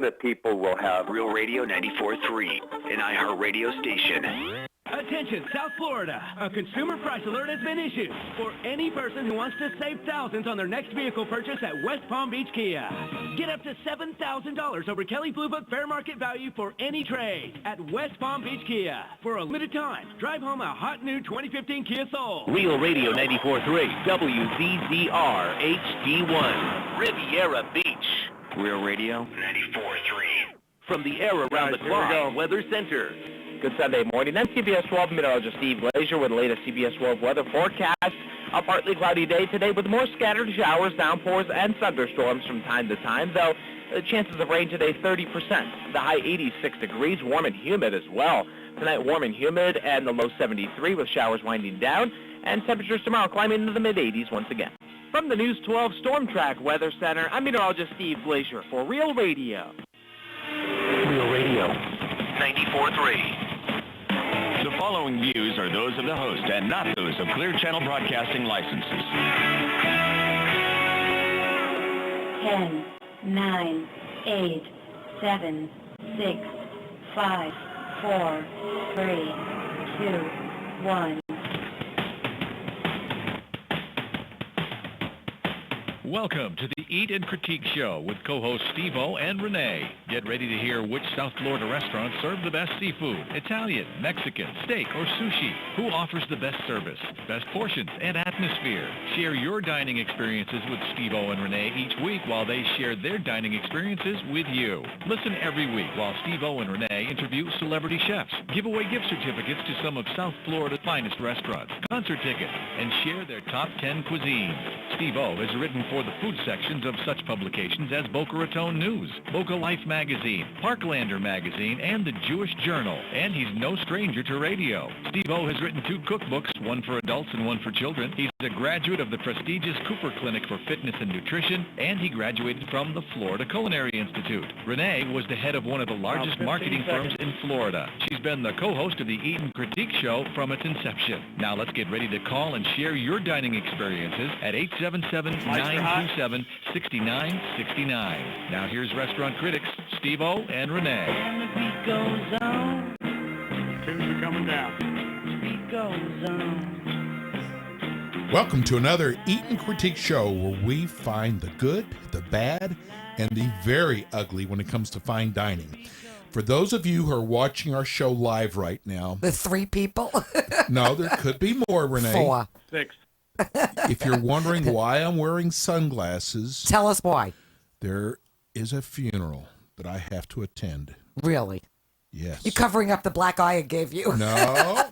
that people will have. Real Radio 94.3, an iHeartRadio station. Attention, South Florida. A consumer price alert has been issued for any person who wants to save thousands on their next vehicle purchase at West Palm Beach Kia. Get up to $7,000 over Kelly Blue Book fair market value for any trade at West Palm Beach Kia. For a limited time, drive home a hot new 2015 Kia Soul. Real Radio 94.3, WZZR HD1, Riviera Beach. Real Radio 94.3. From the Air Around the Clock Weather Center. Good Sunday morning. I'm CBS 12 meteorologist Steve Glazier with the latest CBS 12 weather forecast. A partly cloudy day today with more scattered showers, downpours, and thunderstorms from time to time, though the chances of rain today 30%. The high 86 degrees, warm and humid as well. Tonight warm and humid and the low 73 with showers winding down, and temperatures tomorrow climbing into the mid-80s once again. From the News 12 Storm Track Weather Center, I'm meteorologist Steve Glazier for Real Radio. Real Radio 94.3. The following views are those of the host and not those of Clear Channel Broadcasting licenses. 10, 9, 8, 7, 6, 5, 4, 3, 2, 1. Welcome to the Eat and Critique Show with co-hosts Steve-O and Rene. Get ready to hear which South Florida restaurants serve the best seafood, Italian, Mexican, steak, or sushi. Who offers the best service, best portions, and atmosphere. Share your dining experiences with Steve-O and Rene each week while they share their dining experiences with you. Listen every week while Steve-O and Rene interview celebrity chefs, give away gift certificates to some of South Florida's finest restaurants, concert tickets, and share their top 10 cuisines. Steve-O has written for the food sections of such publications as Boca Raton News, Boca Life Magazine, Parklander Magazine, and the Jewish Journal. And he's no stranger to radio. Steve-O has written 2 cookbooks, one for adults and one for children. He's a graduate of the prestigious Cooper Clinic for Fitness and Nutrition, and he graduated from the Florida Culinary Institute. Renee was the head of one of the largest marketing firms in Florida. She's been the co-host of the Eat and Critique Show from its inception. Now let's get ready to call and share your dining experiences at 877-927-6969. Now here's restaurant critics Steve-O and Renee. And the beat goes on. Tunes are coming down. Beat goes on. Welcome to another Eat and Critique Show where we find the good, the bad, and the very ugly when it comes to fine dining. For those of you who are watching our show live right now... The 3 people? No, there could be more, Renee. 4. 6. If you're wondering why I'm wearing sunglasses... Tell us why. There is a funeral that I have to attend. Really? Yes. You're covering up the black eye I gave you. No.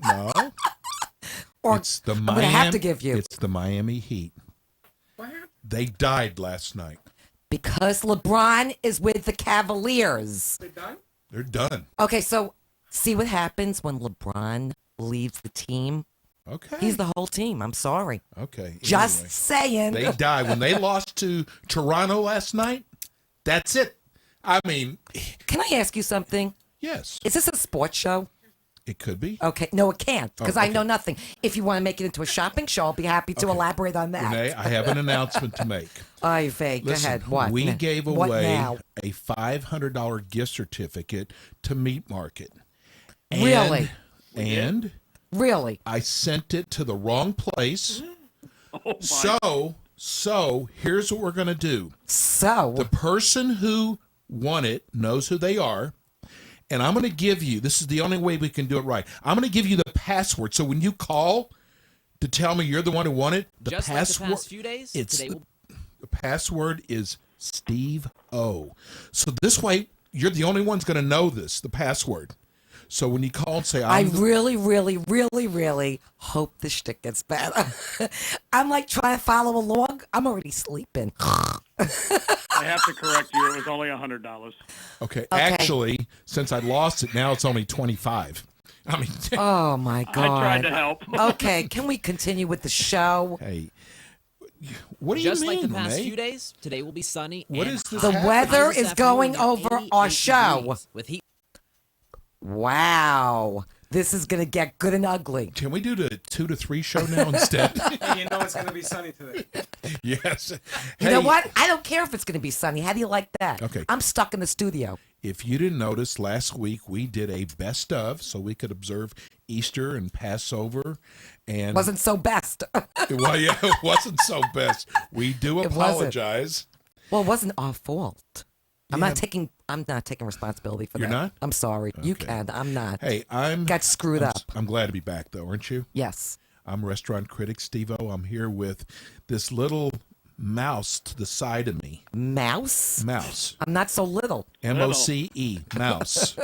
Or it's the I'm going to have to give you. It's the Miami Heat. What? They died last night. Because LeBron is with the Cavaliers. They done? They're done. Okay, so see what happens when LeBron leaves the team? Okay. He's the whole team. I'm sorry. Okay. Just anyway, saying. They died. When they lost to Toronto last night, that's it. I mean... Can I ask you something? Yes. Is this a sports show? It could be. Okay. No, it can't, because okay. I know nothing. If you want to make it into a shopping show, I'll be happy to elaborate on that. Renee, I have an announcement to make. Ay, Faye, go ahead. What? We gave What away now? a $500 gift certificate to Meat Market. And, Really? And Really? I sent it to the wrong place. Oh my. So here's what we're going to do. So? The person who won it knows who they are. And I'm going to give you, this is the only way we can do it right. I'm going to give you the password. So when you call to tell me you're the one who won it, the Just password, like the past few days, the password is Steve O. So this way, you're the only one's going to know this, the password. So when you call and say, I really, really, really, really hope the shtick gets better. I'm like trying to follow along. I'm already sleeping. I have to correct you. It was only $100. Okay. Actually, since I lost it, now it's only $25. I mean, oh my God. I tried to help. Okay, can we continue with the show? Hey, what do you Just mean, like the past Renee? few days, today will be sunny. What and is this The hot. weather This is afternoon going at over 88 our show. degrees with heat. Wow. This is going to get good and ugly. Can we do the 2 to 3 show now instead? You know it's going to be sunny today. Yes. You know what? I don't care if it's going to be sunny. How do you like that? Okay. I'm stuck in the studio. If you didn't notice, last week we did a best of so we could observe Easter and Passover. And wasn't so best. Well, yeah, it wasn't so best. We do apologize. Well, it wasn't our fault. I'm not taking responsibility for that. You're not? I'm sorry. Okay. You can. I'm not. Hey, got screwed up. I'm glad to be back, though, aren't you? Yes. I'm restaurant critic Steve-O. I'm here with this little mouse to the side of me. Mouse? Mouse. I'm not so little. M-O-C-E. Mouse.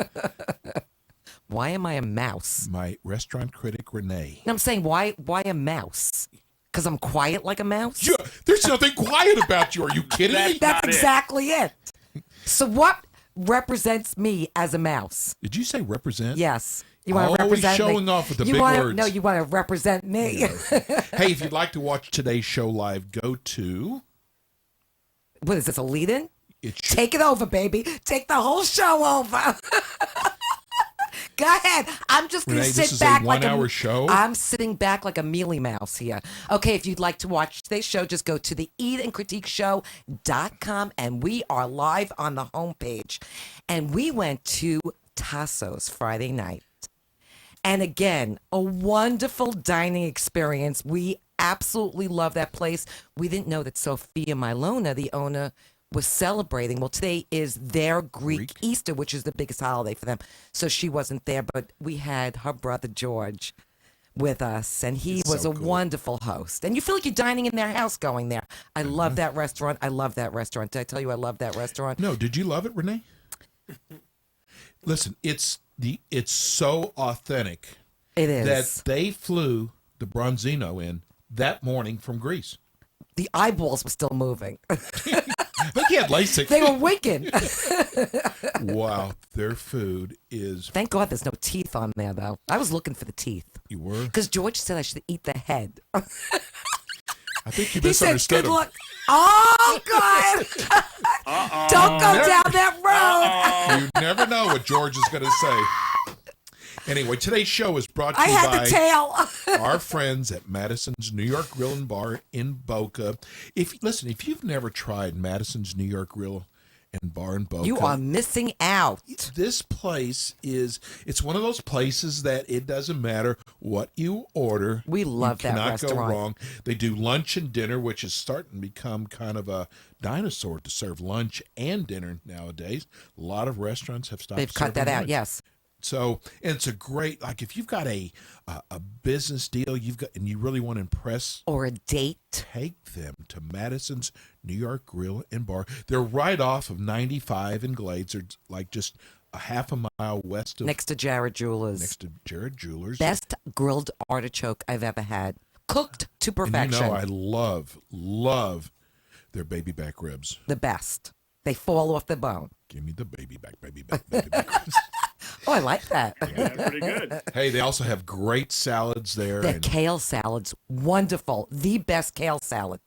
Why am I a mouse? My restaurant critic Rene. No, I'm saying why a mouse? Because I'm quiet like a mouse? Yeah, there's nothing quiet about you. Are you kidding me? That's exactly it. So what represents me as a mouse? Did you say represent? Yes. You want to Always represent showing me? off with the big words. No, you want to represent me. Yeah. Hey, if you'd like to watch today's show live, go to... What is this, a lead-in? Take it over, baby. Take the whole show over. Go ahead. I'm just going to sit back a like a 1 hour show. I'm sitting back like a mealy mouse here. Okay, if you'd like to watch today's show, just go to the eatandcritiqueshow.com, and we are live on the homepage. And we went to Tasso's Friday night. And again, a wonderful dining experience. We absolutely love that place. We didn't know that Sophia Milona, the owner, was celebrating. Well, today is their Greek Easter, which is the biggest holiday for them. So she wasn't there, but we had her brother George with us, and he was a wonderful host. And you feel like you're dining in their house going there. I love that restaurant. I love that restaurant. Did I tell you I love that restaurant? No, did you love it, Rene? Listen, it's so authentic. It is. That they flew the Bronzino in that morning from Greece. The eyeballs were still moving. But he had LASIK. They were winking. Wow, their food is... Thank God there's no teeth on there, though. I was looking for the teeth. You were? Because George said I should eat the head. I think you He said, misunderstood good him. luck. Oh, God. Don't go down that road. You never know what George is going to say. Anyway, today's show is brought to I you had by the tail. our friends at Madison's New York Grill and Bar in Boca. If you've never tried Madison's New York Grill and Bar in Boca, You are missing out. This place it's one of those places that it doesn't matter what you order. We love you that cannot restaurant. go wrong. They do lunch and dinner, which is starting to become kind of a dinosaur to serve lunch and dinner nowadays. A lot of restaurants have stopped. They've cut that serving out, lunch. yes. So, and it's a great, like if you've got a business deal and you really want to impress or a date, take them to Madison's New York Grill and Bar. They're right off of 95 in Glades. They're like just a half a mile west of next to Jared Jewelers. Next to Jared Jewelers. Best grilled artichoke I've ever had. Cooked to perfection. And you know I love their baby back ribs. The best. They fall off the bone. Give me the baby back ribs. Oh, I like that. Yeah, pretty good. Hey, they also have great salads there. Their kale salad's wonderful. The best kale salad.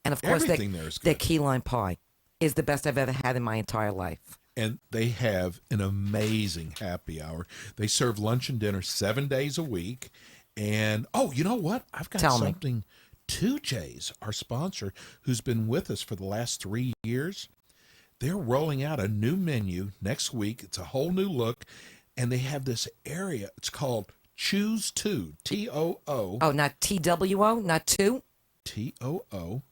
And of course, Everything there is their good. key lime pie is the best I've ever had in my entire life. And they have an amazing happy hour. They serve lunch and dinner 7 days a week. And, oh, you know what? I've got Tell me. something. 2J's, our sponsor, who's been with us for the last 3 years, they're rolling out a new menu next week. It's a whole new look. And they have this area. It's called Choose Two, T-O-O. Oh, not T-W-O? Not two? T-O-O.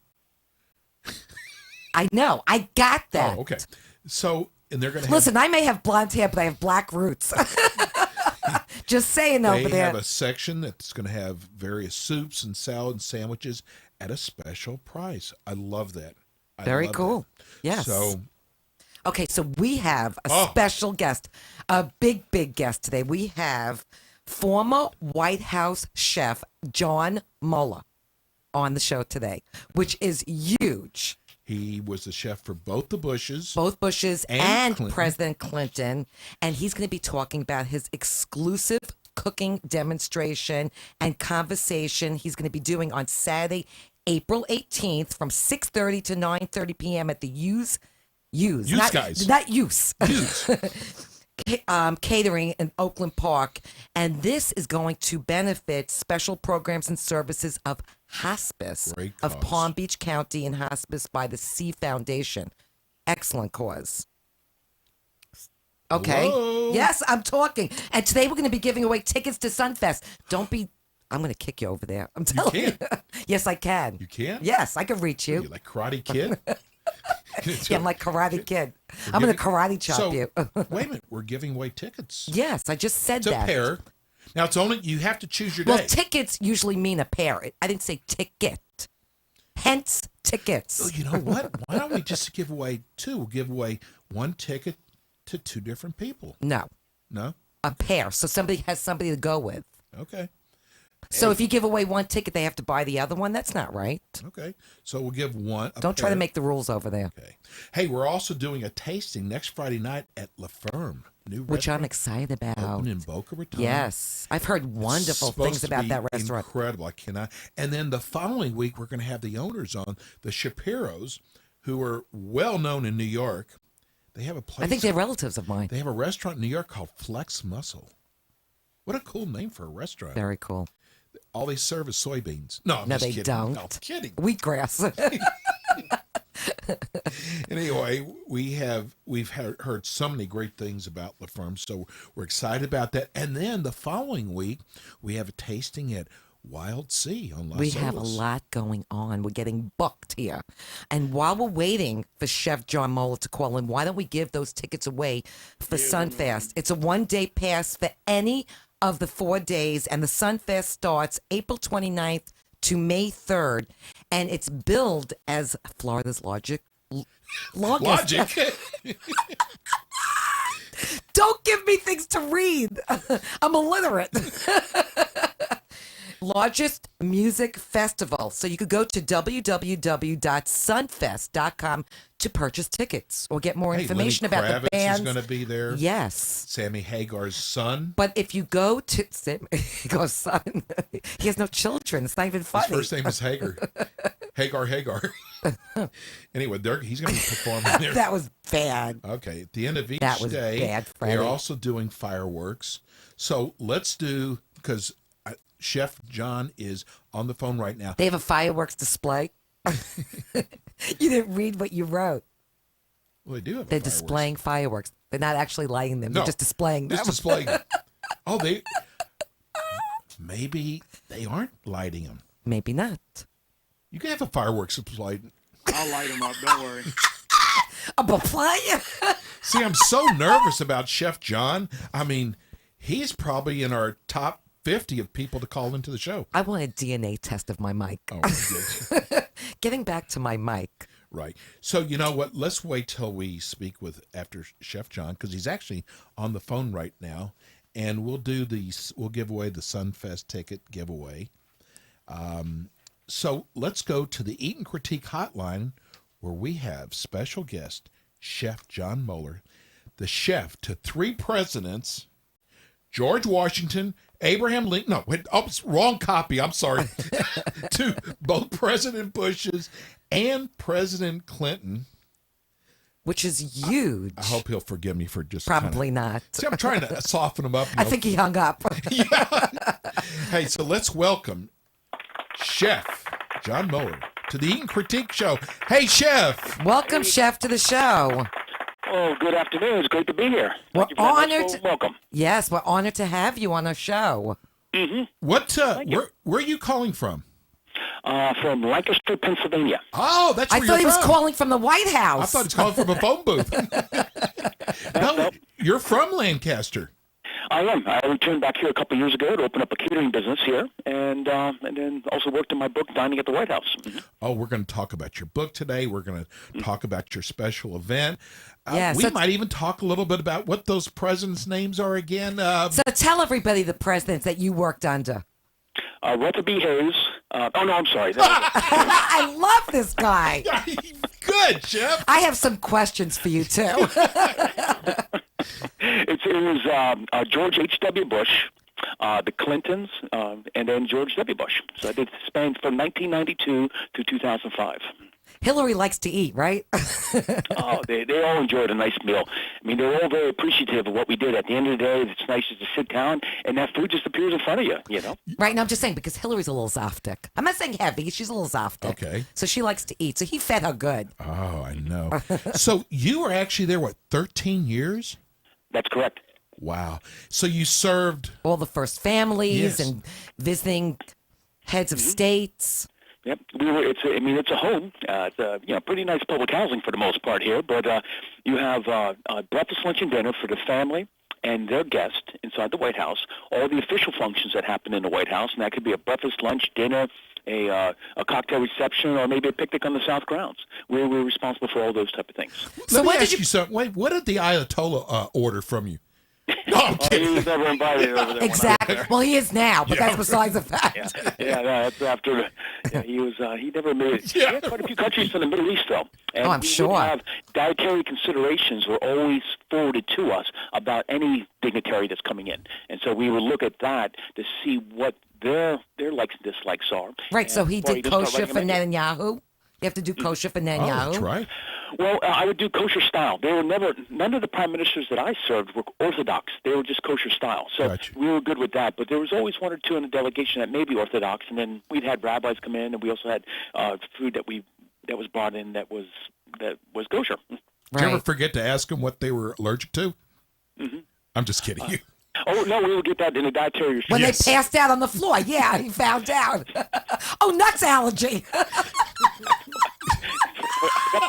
I know. I got that. Oh, okay. So, and they're going to Listen, I may have blonde hair, but I have black roots. Just saying over They there. have a section that's going to have various soups and salad and sandwiches at a special price. I love that. Very love cool. that. Yes. So, okay, so we have a special guest, a big guest today. We have former White House chef John Mueller on the show today, which is huge. he was the chef for both the Bushes. Both Bushes and Clinton. President Clinton. And he's going to be talking about his exclusive cooking demonstration and conversation he's going to be doing on Saturday, April 18th from 6:30 to 9:30 p.m. at the Use, Guys. not Use. Catering in Oakland Park, and this is going to benefit special programs and services of hospice Great of cause. Palm Beach County and hospice by the C Foundation. Excellent cause. Okay. Hello? Yes, I'm talking. And today we're going to be giving away tickets to Sunfest. Don't be. I'm going to kick you over there. I'm telling you. Yes, I can. You can? Yes, I can reach you. You like Karate Kid? Yeah, I'm like Karate Kid. I'm going to karate chop you. Wait a minute. We're giving away tickets. Yes, I just said It's a that. pair. Now, it's only, you have to choose your Well, day. tickets usually mean a pair. I didn't say ticket. Hence, tickets. Oh, you know what? Why don't we just give away two? We'll give away one ticket to two different people. No, No? a pair. So somebody has somebody to go with. Okay. So if you give away one ticket, they have to buy the other one. That's not right. Okay. So we'll give one. Don't try to make the rules over there. Okay. Hey, we're also doing a tasting next Friday night at La Ferme. New Which I'm restaurant excited about. opened in Boca Raton. Yes. I've heard wonderful Supposed things to about be that restaurant. Incredible. I cannot. And then the following week, we're going to have the owners on, the Shapiros, who are well known in New York. They have a place. I think they're relatives of mine. They have a restaurant in New York called Flex Muscle. What a cool name for a restaurant. Very cool. All they serve is soybeans. No, I'm No, just they kidding. don't. No, I'm kidding. Wheatgrass. Anyway, we've heard so many great things about La Ferme, so we're excited about that. And then the following week, we have a tasting at Wild Sea on Las We have a Olas. lot going on. We're getting booked here. And while we're waiting for Chef John Moeller to call in, why don't we give those tickets away for Sunfest? It's a one-day pass for any of the 4 days, and the Sunfest starts April 29th to May 3rd, and it's billed as Florida's longest. Logic. Don't give me things to read. I'm illiterate. Largest music festival. So you could go to www.sunfest.com to purchase tickets or get more Hey, information Lenny about the Kravitz bands. is going to be there. Yes. Sammy Hagar's son. But if you go to Hagar's son, he has no children. It's not even funny. His first name is Hagar. Hagar. Anyway, he's going to be performing there. That was bad. Okay, at the end of each That was day, bad, they are Freddie. also doing fireworks. So let's do, because Chef John is on the phone right now. They have a fireworks display. You didn't read what you wrote. Well, they do have They're fireworks. displaying fireworks. They're not actually lighting them. No, They're just displaying them. Just displaying. Oh, maybe they aren't lighting them. Maybe not. You can have a fireworks display. I'll light them up. Don't worry. A playa. See, I'm so nervous about Chef John. I mean, he's probably in our top 50 of people to call into the show. I want a DNA test of my mic. Oh, yes. Getting back to my mic. Right. So you know what? Let's wait till we speak with after Chef John, because he's actually on the phone right now, and we'll give away the Sunfest ticket giveaway. So let's go to the Eat and Critique hotline, where we have special guest Chef John Moeller, the chef to 3 presidents: George Washington, Abraham Lincoln. No, wait, wrong copy. I'm sorry. To both President Bush's and President Clinton. Which is huge. I hope he'll forgive me for just Probably not. See, I'm trying to soften him up. I think he hung up. Yeah. Hey, so let's welcome Chef John Moeller to the Eat and Critique Show. Hey, Chef. Welcome, Chef, to the show. Oh, good afternoon. It's great to be here. We're Thank you very much. honored. Well, welcome. Yes, we're honored to have you on our show. Mm-hmm. What? Where are you calling from? From Lancaster, Pennsylvania. Oh, that's where I thought he you're was from. calling from the White House. I thought he was calling from a phone booth. No, you're from Lancaster. I am. I returned back here a couple of years ago to open up a catering business here, and then also worked in my book, Dining at the White House. Mm-hmm. Oh, we're going to talk about your book today. We're going to talk about your special event. Yeah, we so- might even talk a little bit about what those presidents' names are again. So tell everybody the presidents that you worked under. Ruther B. Hayes. Oh, no, I'm sorry. I love this guy. Good, Chef. I have some questions for you, too. It was George H.W. Bush, the Clintons, and then George W. Bush. So I did span from 1992 to 2005. Hillary likes to eat, right? Oh, they all enjoyed a nice meal. I mean, they're all very appreciative of what we did. At the end of the day, it's nice just to sit down and that food just appears in front of you, you know? Right, and I'm just saying, because Hillary's a little zoftic. I'm not saying heavy, she's a little zoftic. Okay. So she likes to eat, so he fed her good. Oh, I know. So you were actually there, what, 13 years? That's correct. Wow. So you served all the first families Yes. and visiting heads of states. Yep, it's a home. It's a pretty nice public housing for the most part here. But you have breakfast, lunch, and dinner for the family and their guests inside the White House. All the official functions that happen in the White House, and that could be a breakfast, lunch, dinner, a cocktail reception, or maybe a picnic on the South Grounds. We're responsible for all those type of things. So let me ask you something. Wait, what did the Ayatollah order from you? No, I'm kidding. He was never invited over there. Exactly. Well, he is now, but that's besides the fact. No, that's after. He was. He never made it. He had quite a few countries in the Middle East, though. And I'm sure. Would have dietary considerations were always forwarded to us about any dignitary that's coming in, and so we would look at that to see what their likes and dislikes are. Right. So he did kosher for Netanyahu. Netanyahu. You have to do kosher for Netanyahu. Oh, that's right. Well, I would do kosher style. They were none of the prime ministers that I served were Orthodox. They were just kosher style. So we were good with that. But there was always one or two in the delegation that may be Orthodox, and then we'd had rabbis come in, and we also had food that was brought in that was kosher. Did you ever forget to ask them what they were allergic to? Mm-hmm. I'm just kidding you. Oh, no, we will get that in the dietary restriction. When they passed out on the floor, yeah, he found out. Oh, nuts allergy.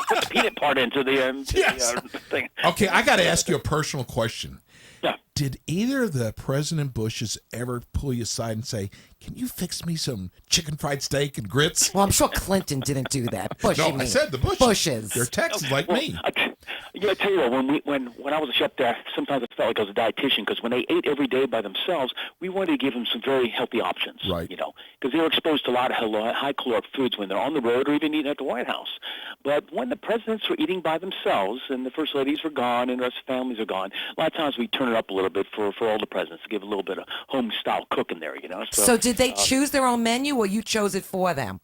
Put the peanut part into the thing. Okay, I got to ask you a personal question. Yeah. Did either of the President Bushes ever pull you aside and say, "Can you fix me some chicken fried steak and grits"? Well, I'm sure Clinton didn't do that. Bush, No, I said the Bushes. Bushes. They're Texans like me. I tell you what, when I was a chef there, sometimes I felt like I was a dietitian because when they ate every day by themselves, we wanted to give them some very healthy options. Right. You know, because they were exposed to a lot of high caloric foods when they're on the road or even eating at the White House. But when the presidents were eating by themselves and the first ladies were gone and the rest of the families are gone, a lot of times we turn it up a little bit for all the presidents to give a little bit of home-style cooking there, you know. So did they choose their own menu or you chose it for them?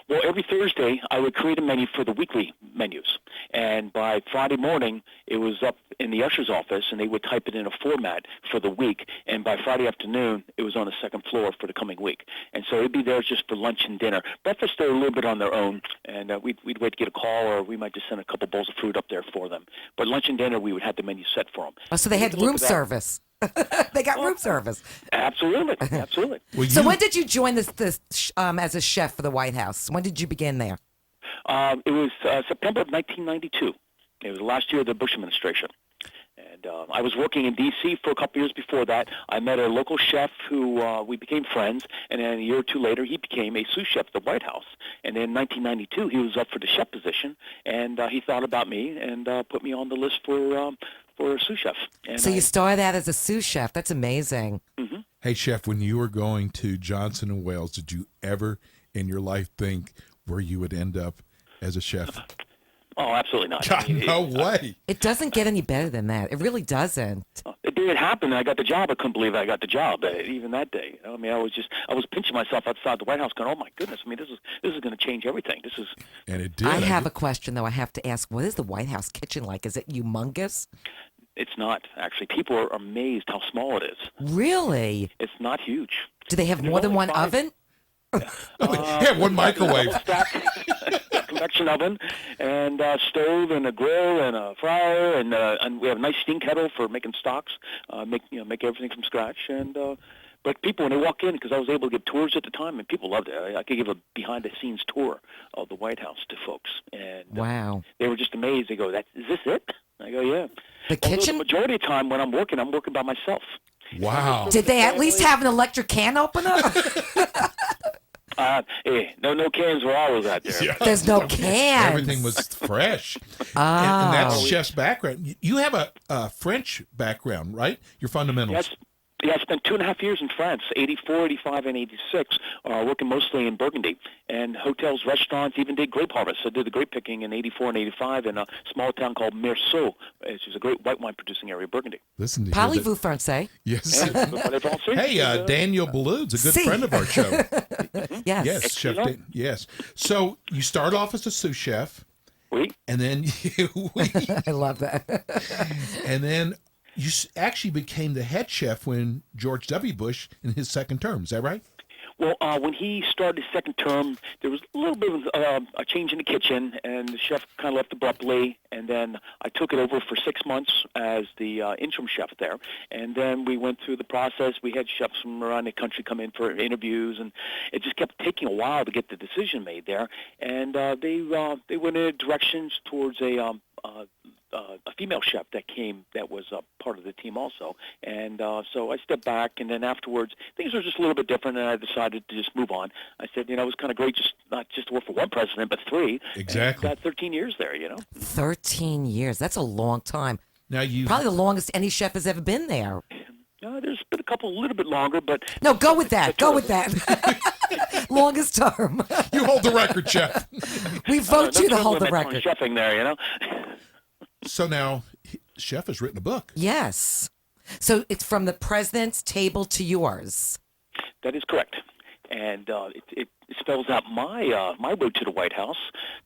Well, every Thursday I would create a menu for the weekly menus. And by Friday morning, it was up in the usher's office, and they would type it in a format for the week. And by Friday afternoon, it was on the second floor for the coming week. And so it'd be there just for lunch and dinner. Breakfast, they're a little bit on their own, and we'd wait to get a call, or we might just send a couple bowls of food up there for them. But lunch and dinner, we would have the menu set for them. Oh, so they had room service. They got room service. Absolutely, absolutely. So when did you join this as a chef for the White House? When did you begin there? It was September of 1992. It was the last year of the Bush administration. And I was working in D.C. for a couple years before that. I met a local chef who we became friends, and then a year or two later, he became a sous chef at the White House. And in 1992, he was up for the chef position, and he thought about me and put me on the list for a sous chef. And so you started out as a sous chef. That's amazing. Mm-hmm. Hey, Chef, when you were going to Johnson & Wales, did you ever in your life think where you would end up as a chef? Oh, absolutely not. God, no way. It doesn't get any better than that. It really doesn't. The day it happened, I got the job. I couldn't believe I got the job, even that day. You know? I mean, I was pinching myself outside the White House going, oh, my goodness. I mean, this is going to change everything. And it did. I have a question, though. I have to ask, what is the White House kitchen like? Is it humongous? It's not, actually. People are amazed how small it is. Really? It's not huge. Do they have more than one oven? Yeah, one microwave. Convection oven and stove and a grill and a fryer and we have a nice steam kettle for making stocks, make everything from scratch. And but people, when they walk in, because I was able to give tours at the time, and people loved it. I could give a behind-the-scenes tour of the White House to folks, and wow, they were just amazed. They go, "Is this it?" I go, "Yeah." The kitchen. The majority of the time when I'm working by myself. Wow. Did they at least have an electric can opener? No cans were always out there. Yeah. There's no cans. Everything was fresh. Oh. And that's chef's background. You have a French background, right? Your fundamentals. Yes. Yeah, I spent 2.5 years in France, 84, 85, and 86, working mostly in Burgundy. And hotels, restaurants, even did grape harvest. I did the grape picking in 84 and 85 in a small town called Meursault, which is a great white wine producing area of Burgundy. Listen to Parlez-vous français? Yes. Yeah, Hey, Daniel Balloud's a good friend of our show. Yes. Yes, Chef yes. So you start off as a sous chef. Oui. And then I love that. And then you actually became the head chef when George W. Bush in his second term. Is that right? Well, when he started his second term, there was a little bit of a change in the kitchen, and the chef kind of left abruptly. And then I took it over for 6 months as the interim chef there. And then we went through the process. We had chefs from around the country come in for interviews, and it just kept taking a while to get the decision made there. And they went in directions towards a female chef that was part of the team also. And so I stepped back, and then afterwards things were just a little bit different, and I decided to just move on. I said, it was kind of great not just to work for one president, but three. Exactly. And got 13 years there, 13 years. That's a long time. Now probably the longest any chef has ever been there. There's been a couple a little bit longer, but... No, go with that. Go with that. Longest term. You hold the record, chef. We vote you to hold the record. Chefing there, So now, Chef has written a book. Yes. So it's from the president's table to yours. That is correct. And it spells out my road to the White House,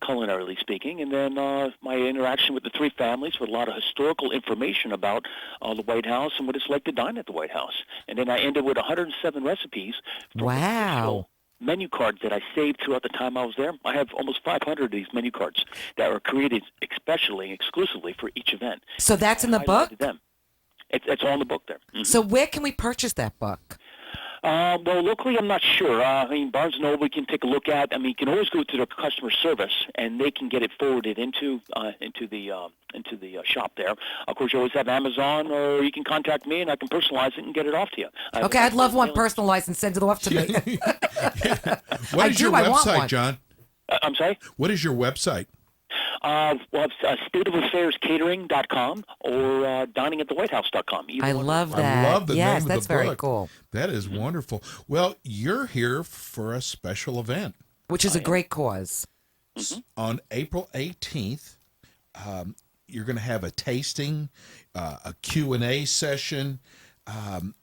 culinarily speaking, and then my interaction with the three families with a lot of historical information about the White House and what it's like to dine at the White House. And then I ended with 107 recipes. Wow. Menu cards that I saved throughout the time I was there. I have almost 500 of these menu cards that were created especially, exclusively for each event. So that's in the book? It's all in the book there. Mm-hmm. So where can we purchase that book? Well, locally, I'm not sure. Barnes & Noble, you can take a look at. You can always go to their customer service, and they can get it forwarded into the shop there. Of course, you always have Amazon, or you can contact me, and I can personalize it and get it off to you. Okay, I'd love one personalized and send it off to me. What is your website, John? I'm sorry? What is your website? It's stateofaffairscatering.com or diningatthewhitehouse.com. I love that. I love the yes, name that's of the very book. cool. That is wonderful. Well, you're here for a special event. Which is a great cause. Mm-hmm. On April 18th, you're going to have a tasting, a Q&A session, and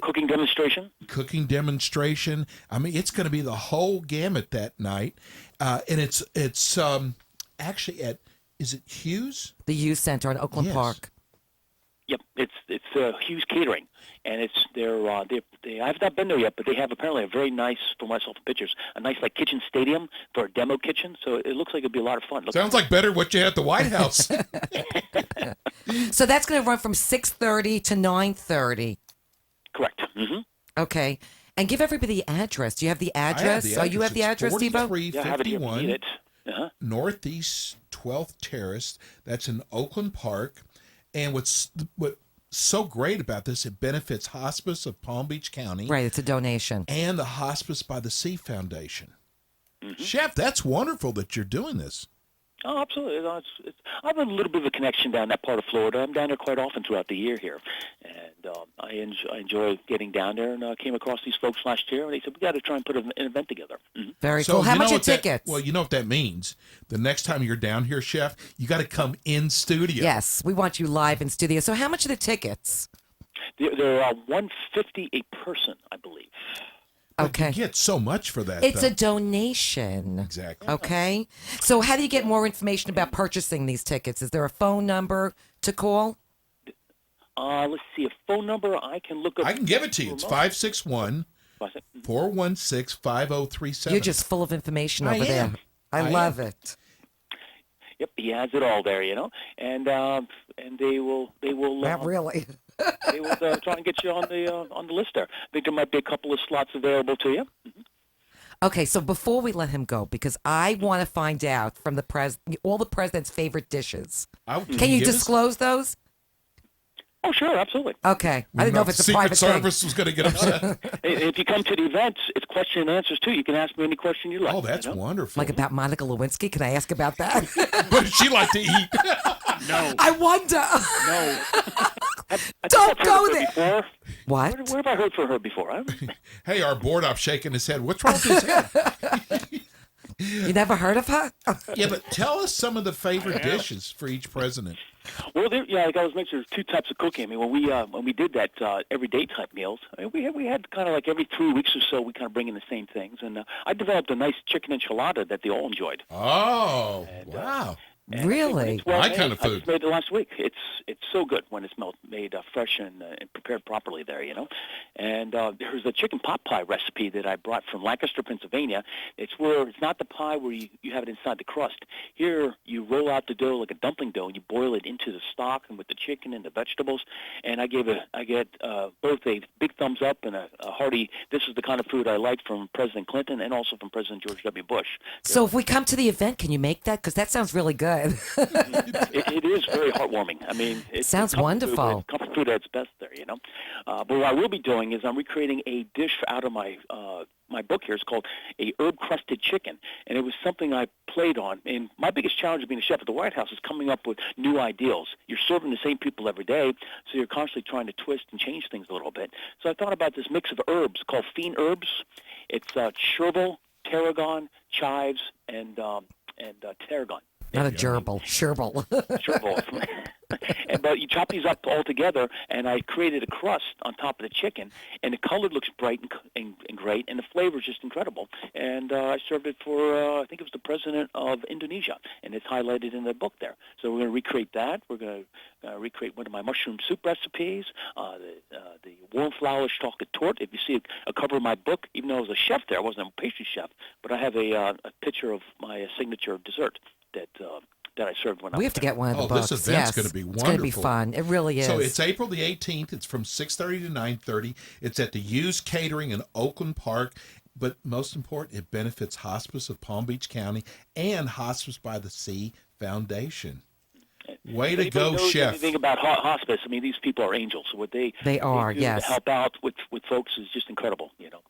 cooking demonstration. Cooking demonstration. It's going to be the whole gamut that night, and it's actually at, is it Hughes? The Hughes Center in Oakland Park. Yep, it's Hughes Catering, and I've not been there yet, but they have apparently a very nice, for myself in pictures, a nice kitchen stadium for a demo kitchen. So it looks like it'd be a lot of fun. Sounds like better what you had at the White House. So that's going to run from 6:30 to 9:30. Correct. Mm-hmm. Okay. And give everybody the address. Do you have the address? I have the address. You have the address, Steve-O? 4351 Northeast 12th Terrace. That's in Oakland Park. And what's so great about this, it benefits Hospice of Palm Beach County. Right, it's a donation. And the Hospice by the Sea Foundation. Mm-hmm. Chef, that's wonderful that you're doing this. Oh, absolutely. I have a little bit of a connection down that part of Florida. I'm down there quite often throughout the year here. And I enjoy getting down there, and came across these folks last year, and they said, we got to try and put an event together. Mm-hmm. Very cool. How much are tickets? Well, you know what that means. The next time you're down here, Chef, you got to come in studio. Yes, we want you live in studio. So how much are the tickets? They're $150 a person, I believe. Okay. You get so much for that. It's a donation. Exactly. Okay. So how do you get more information about purchasing these tickets? Is there a phone number to call? Let's see. A phone number I can look up. I can give it to you. It's 561-416-5037. You're just full of information over there. I love it. Yep, he has it all there, and they will. Not really. They will try and get you on the list there. I think there might be a couple of slots available to you. Mm-hmm. Okay, so before we let him go, because I want to find out from all the president's favorite dishes. Can you disclose those? Oh, sure, absolutely. Okay. I didn't know if it's a private Secret Service was going to get upset. If you come to the event, it's question and answers, too. You can ask me any question you like. Oh, that's wonderful. Like about Monica Lewinsky? Can I ask about that? What does she like to eat? No. I wonder. No. Don't go there. What? Where have I heard from her before? Hey, our board op shaking his head. What's wrong with his head? You never heard of her? Yeah, but tell us some of the favorite dishes for each president. Well, like I was mentioning, there's two types of cooking. I mean, when we did that everyday type meals, I mean, we had kind of like every 3 weeks or so, we kind of bring in the same things. And I developed a nice chicken enchilada that they all enjoyed. Oh, wow. Really? Well, my kind of I food. just made it last week. It's so good when it's made fresh and prepared properly there, you know. And there's a chicken pot pie recipe that I brought from Lancaster, Pennsylvania. It's not the pie where you have it inside the crust. Here you roll out the dough like a dumpling dough and you boil it into the stock and with the chicken and the vegetables. And I get both a big thumbs up and a hearty. This is the kind of food I like from President Clinton and also from President George W. Bush. So if we come to the event, can you make that? Because that sounds really good. It is very heartwarming. I mean, it sounds wonderful. Comfort food at its best there, you know. But what I will be doing is I'm recreating a dish out of my book here. It's called a herb-crusted chicken, and it was something I played on. And my biggest challenge of being a chef at the White House is coming up with new ideals. You're serving the same people every day, so you're constantly trying to twist and change things a little bit. So I thought about this mix of herbs called fiend herbs. It's chervil, tarragon, chives, and tarragon. Not a gerbil, sherbal. Sherbal. But you chop these up all together, and I created a crust on top of the chicken, and the color looks bright and great, and the flavor is just incredible. And I served it for, I think it was the president of Indonesia, and it's highlighted in the book there. So we're going to recreate that. We're going to recreate one of my mushroom soup recipes, the warm flour chocolate torte. If you see a cover of my book, even though I was a chef there, I wasn't a pastry chef, but I have a picture of my signature dessert that I served when I was We have to get one of the books. This event's going to be wonderful. It's going to be fun. It really is. So it's April the 18th. It's from 6:30 to 9:30. It's at the Hughes Catering in Oakland Park. But most important, it benefits Hospice of Palm Beach County and Hospice by the Sea Foundation. Way to go, chef. Anything about hospice? I mean, these people are angels. So what they are, do yes. to help out with folks is just incredible, you know.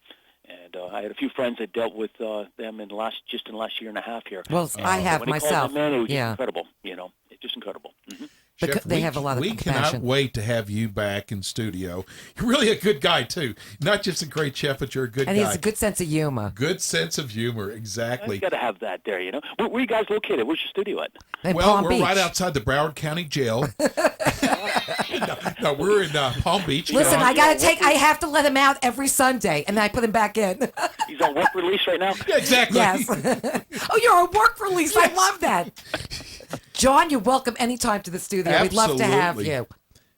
And I had a few friends that dealt with them in the last year and a half here. Well, I have myself. When it was just yeah, incredible. You know, it's just incredible. Mm-hmm. Chef, they have a lot of compassion. We cannot wait to have you back in studio. You're really a good guy, too. Not just a great chef, but you're a good guy. And he has a good sense of humor. Good sense of humor, exactly. You got to have that there, you know. Where are you guys located? Where's your studio at? In well, Palm we're Beach. right outside the Broward County Jail. no, we're in Palm Beach. Listen, I have to let him out every Sunday, and then I put him back in. He's on work release right now? Yeah, exactly. Yes. Oh, you're on work release. Yes. I love that. John, you're welcome anytime to the studio. Absolutely. We'd love to have you.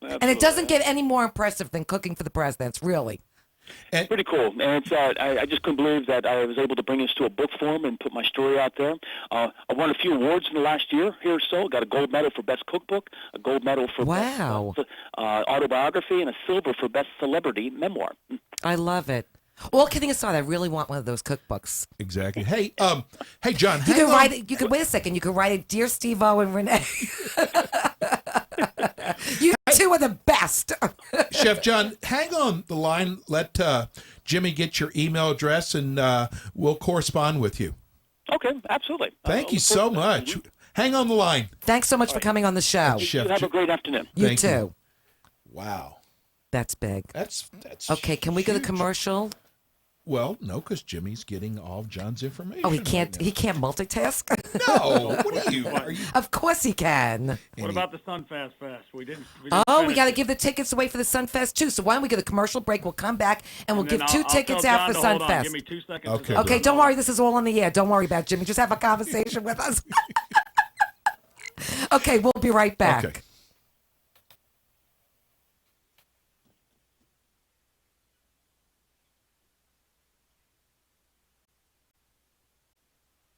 Absolutely. And it doesn't get any more impressive than cooking for the presidents, really. And pretty cool. And it's, I just couldn't believe that I was able to bring this to a book form and put my story out there. I won a few awards in the last year here or so. Got a gold medal for Best Cookbook, a gold medal for Best Autobiography, and a silver for Best Celebrity Memoir. I love it. All kidding aside, I really want one of those cookbooks. Exactly. Hey, John. You can write it. You can wait a second. You can write it, Dear Steve-O and Rene. You two are the best. Chef John, hang on the line. Let Jimmy get your email address, and we'll correspond with you. Okay, absolutely. Thank you so much. Hang on the line. Thanks so much for coming on the show. You have a great afternoon. You too. Wow. That's big. That's okay. Can we go to commercial? Well, no, because Jimmy's getting all of John's information. Oh, he can't. He can't multitask. No. What are you? Of course he can. What about the Sunfast Fest? We didn't we got to give the tickets away for the Sunfest too. So why don't we get a commercial break? We'll come back and we'll give two tickets out for Sunfest. Give me 2 seconds. Okay. Okay. Don't worry. This is all on the air. Don't worry about it, Jimmy. Just have a conversation with us. Okay. We'll be right back. Okay.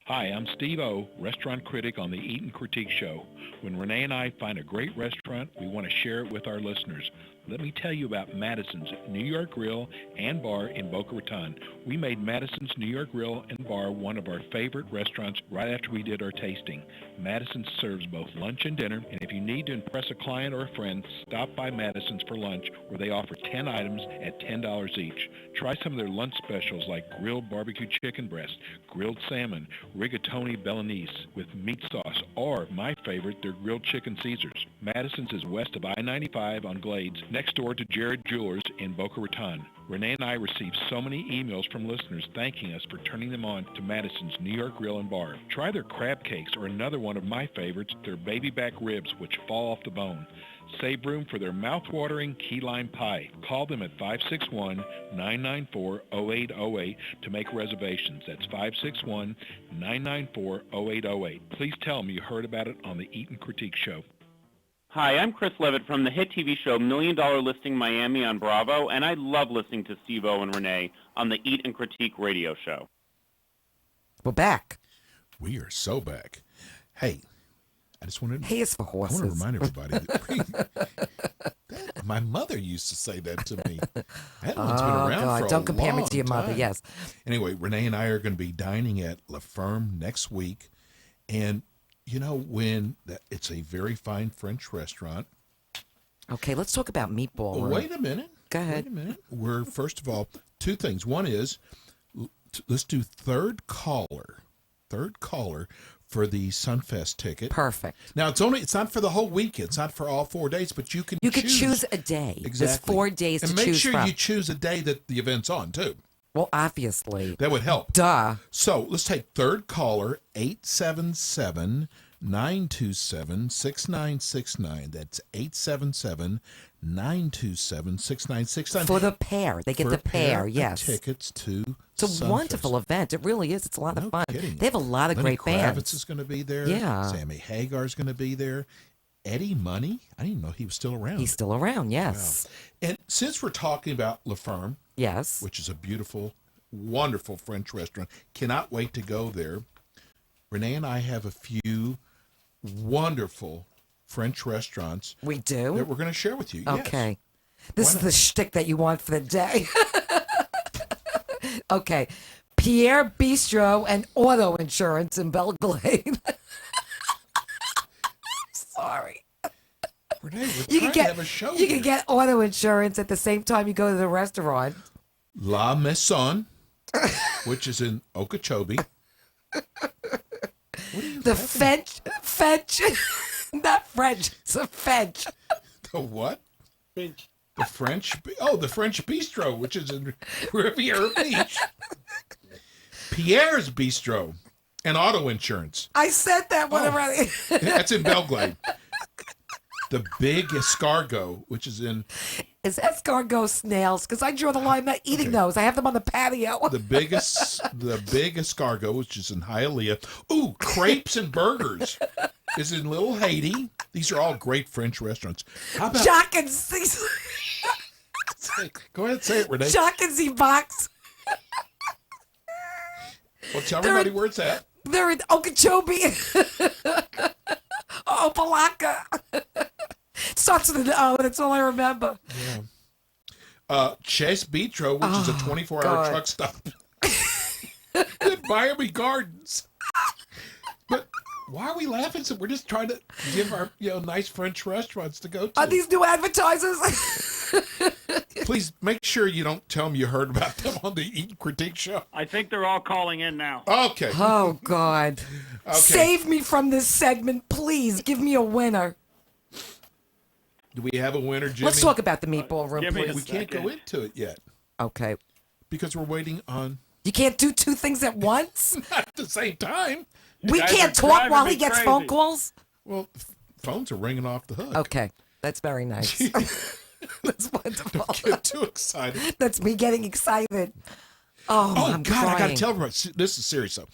Hi, I'm Steve O, restaurant critic on the Eat and Critique Show. When Rene and I find a great restaurant, we want to share it with our listeners. Let me tell you about Madison's New York Grill and Bar in Boca Raton. We made Madison's New York Grill and Bar one of our favorite restaurants right after we did our tasting. Madison serves both lunch and dinner, and if you need to impress a client or a friend, stop by Madison's for lunch, where they offer 10 items at $10 each. Try some of their lunch specials like grilled barbecue chicken breast, grilled salmon, rigatoni Bolognese with meat sauce, or, my favorite, their grilled chicken Caesars. Madison's is west of I-95 on Glades, next door to Jared Jewelers in Boca Raton. Renee and I received so many emails from listeners thanking us for turning them on to Madison's New York Grill and Bar. Try their crab cakes or another one of my favorites, their baby back ribs, which fall off the bone. Save room for their mouth-watering key lime pie. Call them at 561-994-0808 to make reservations. That's 561-994-0808. Please tell them you heard about it on the Eat and Critique Show. Hi, I'm Chris Levitt from the hit TV show $1 Million Listing Miami on Bravo, and I love listening to Steve-O and Renee on the Eat and Critique radio show. We're back. We are so back. Hey, I just wanted to... Hay is for horses. I want to remind everybody that my mother used to say that to me. That one's been around God. for a Don't compare me long to your mother, time. yes. Anyway, Renee and I are going to be dining at La Ferme next week. And, you know, it's a very fine French restaurant. Okay, let's talk about meatball. Well, wait a minute. Go ahead. Wait a minute. We're, first of all, two things. One is, let's do third caller for the Sunfest ticket. Perfect. Now it's not for the whole week. It's not for all 4 days, but you could choose a day. Exactly. There's 4 days and to make choose sure from. you choose a day that the event's on too. Well, obviously. That would help. Duh. So let's take third caller 877-927-6969. That's 877-927-6969. For the pair. They get For the a pair pair, of yes. Tickets to It's a Sunfest. wonderful event. It really is. It's a lot of fun. Kidding. They have a lot of Lenny great bands. Kravitz is going to be there. Yeah. Sammy Hagar's going to be there. Eddie Money. I didn't even know he was still around. He's still around, yes. Wow. And since we're talking about La Ferme, yes, which is a beautiful, wonderful French restaurant, cannot wait to go there. Renee and I have a few wonderful French restaurants. We do? That we're going to share with you. Okay. Yes. This is the shtick that you want for the day. Okay. Pierre Bistro and Auto Insurance in Belgrade. Sorry. Renee, we're You trying can to have a show you here. can get auto insurance at the same time you go to the restaurant. La Maison, which is in Okeechobee. The French, not French, it's a French. The what? French. The French. The French Bistro, which is in Riviera Beach. Pierre's Bistro and Auto Insurance. I said that one already. That's in Belgrade. The Big Escargot, which is in... Is escargot snails? Because I draw the line not eating those. I have them on the patio. The Big Escargot, which is in Hialeah. Ooh, Crepes and Burgers is in Little Haiti. These are all great French restaurants. How about... Jacques and Z. Go ahead, say it, Renee. Jacques and Z box. Well, tell everybody where it's at. They're in Okeechobee. Opelika. Starts with an O. That's all I remember. Yeah. Chase Bistro, which is a 24-hour God. truck stop in Miami Gardens. But why are we laughing? So we're just trying to give our nice French restaurants to go to. Are these new advertisers? Please make sure you don't tell them you heard about them on the Eat and Critique Show. I think they're all calling in now. Okay. Oh, God. Okay. Save me from this segment, please. Give me a winner. Do we have a winner, Jimmy? Let's talk about the meatball room, please. We can't go into it yet. Okay. Because we're waiting on... You can't do two things at once? Not at the same time. We can't talk while he gets phone calls? Well, phones are ringing off the hook. Okay. That's very nice. That's wonderful. Don't get too excited. That's me getting excited. Oh, I'm God, crying. I got to tell everybody. This is serious, though.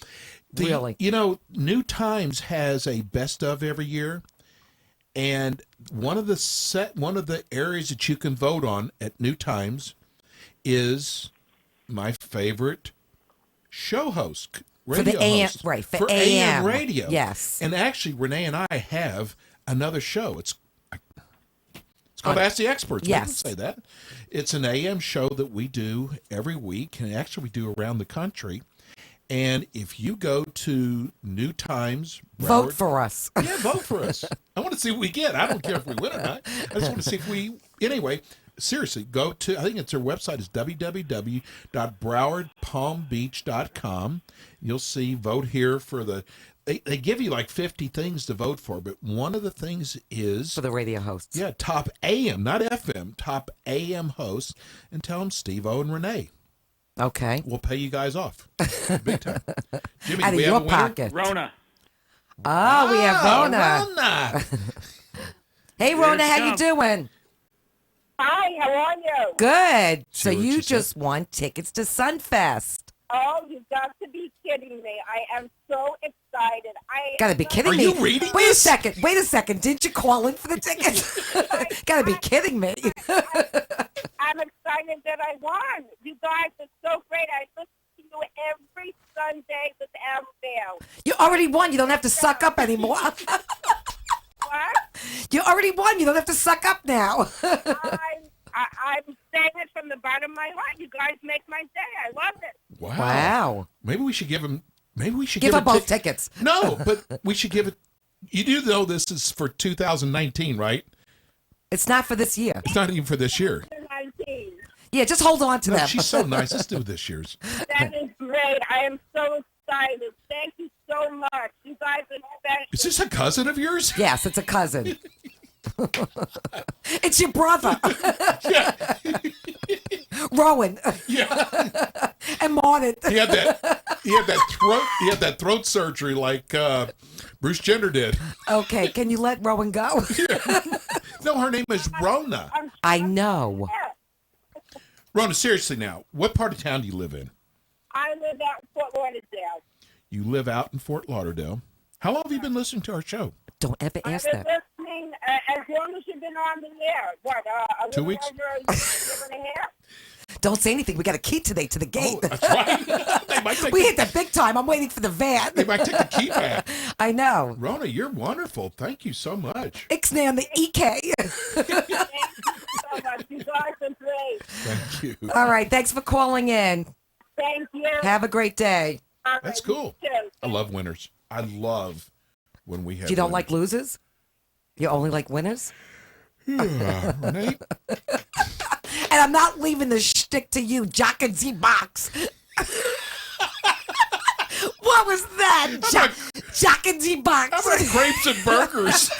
Really? New Times has a best of every year. And one of the areas that you can vote on at New Times is my favorite show host, radio for the AM, host. right? For AM radio, yes. And actually, Renee and I have another show. It's called Ask the Experts. Yes. We can say that. It's an AM show that we do every week, and actually we do around the country. And if you go to New Times... Vote for us. Yeah, vote for us. I want to see what we get. I don't care if we win or not. I just want to see if we... Anyway, seriously, go to... I think their website is www.browardpalmbeach.com. You'll see Vote Here for the they give you like 50 things to vote for, but one of the things is For the radio hosts. yeah, top AM, not FM, top AM hosts, and tell them Steve-O and Renee. Okay. We'll pay you guys off. Big time. Jimmy, Out do of we your have a winner? pocket. Rona. Oh, we have Rona. Rona. Hey, Rona, how you comes. doing? Hi, how are you? Good. So See what you she just won tickets to Sunfest. Oh, you've got to be kidding me. I am so excited. Gotta be kidding Are me. you reading Wait this? a second. Didn't you call in for the tickets? Gotta be kidding me. I'm excited that I won. You guys are so great. I listen to you every Sunday without fail. You already won. You don't have to suck up anymore. What? You already won. You don't have to suck up now. I'm saying it from the bottom of my heart. You guys make my day. I love it. Wow. Maybe we should give him. Maybe we should Give give up both tickets. No, but we should give it. You do know this is for 2019, right? It's not for this year. It's not even for this year. 19. Yeah, just hold on to No, them. she's so nice. Let's do this year's. That is great. I am so excited. Thank you so much. You guys are special. Is this a cousin of yours? Yes, it's a cousin. It's your brother. Rowan. Yeah. And Martin. He had that throat surgery like Bruce Jenner did. Okay, can you let Rowan go? No, her name is Rona. I know. Rona, seriously now, what part of town do you live in? I live out in Fort Lauderdale. You live out in Fort Lauderdale. How long have you been listening to our show? Don't ever ask I've been that. listening as long as you've been on the air. What, a 2 little weeks? over a year and a half? Don't say anything. We got a key today to the gate. Oh, that's right. They might take We hit the big time. I'm waiting for the van. They might take the key back. I know. Rona, you're wonderful. Thank you so much. Ixnay on the EK. Thank you so much. You guys are great. Thank you. All right. Thanks for calling in. Thank you. Have a great day. All right, That's cool. you too. I love winners. I love when we have You don't winners. like losers? You only like winners? Renee? And I'm not leaving the shtick to you, Jock and Z Box. What was that? Jock and Z Box. How about grapes and burgers?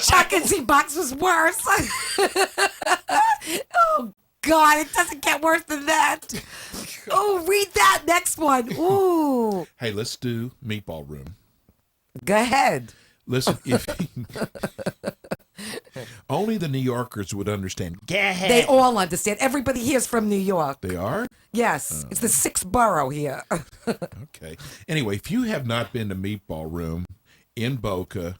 Jock and Z Box was worse. Oh, God, it doesn't get worse than that. Oh, read that next one. Ooh. Hey, let's do Meatball Room. Go ahead. Listen, if only the New Yorkers would understand. Go ahead. They all understand. Everybody here is from New York. They are? Yes. It's the sixth borough here. Okay. Anyway, if you have not been to Meatball Room in Boca,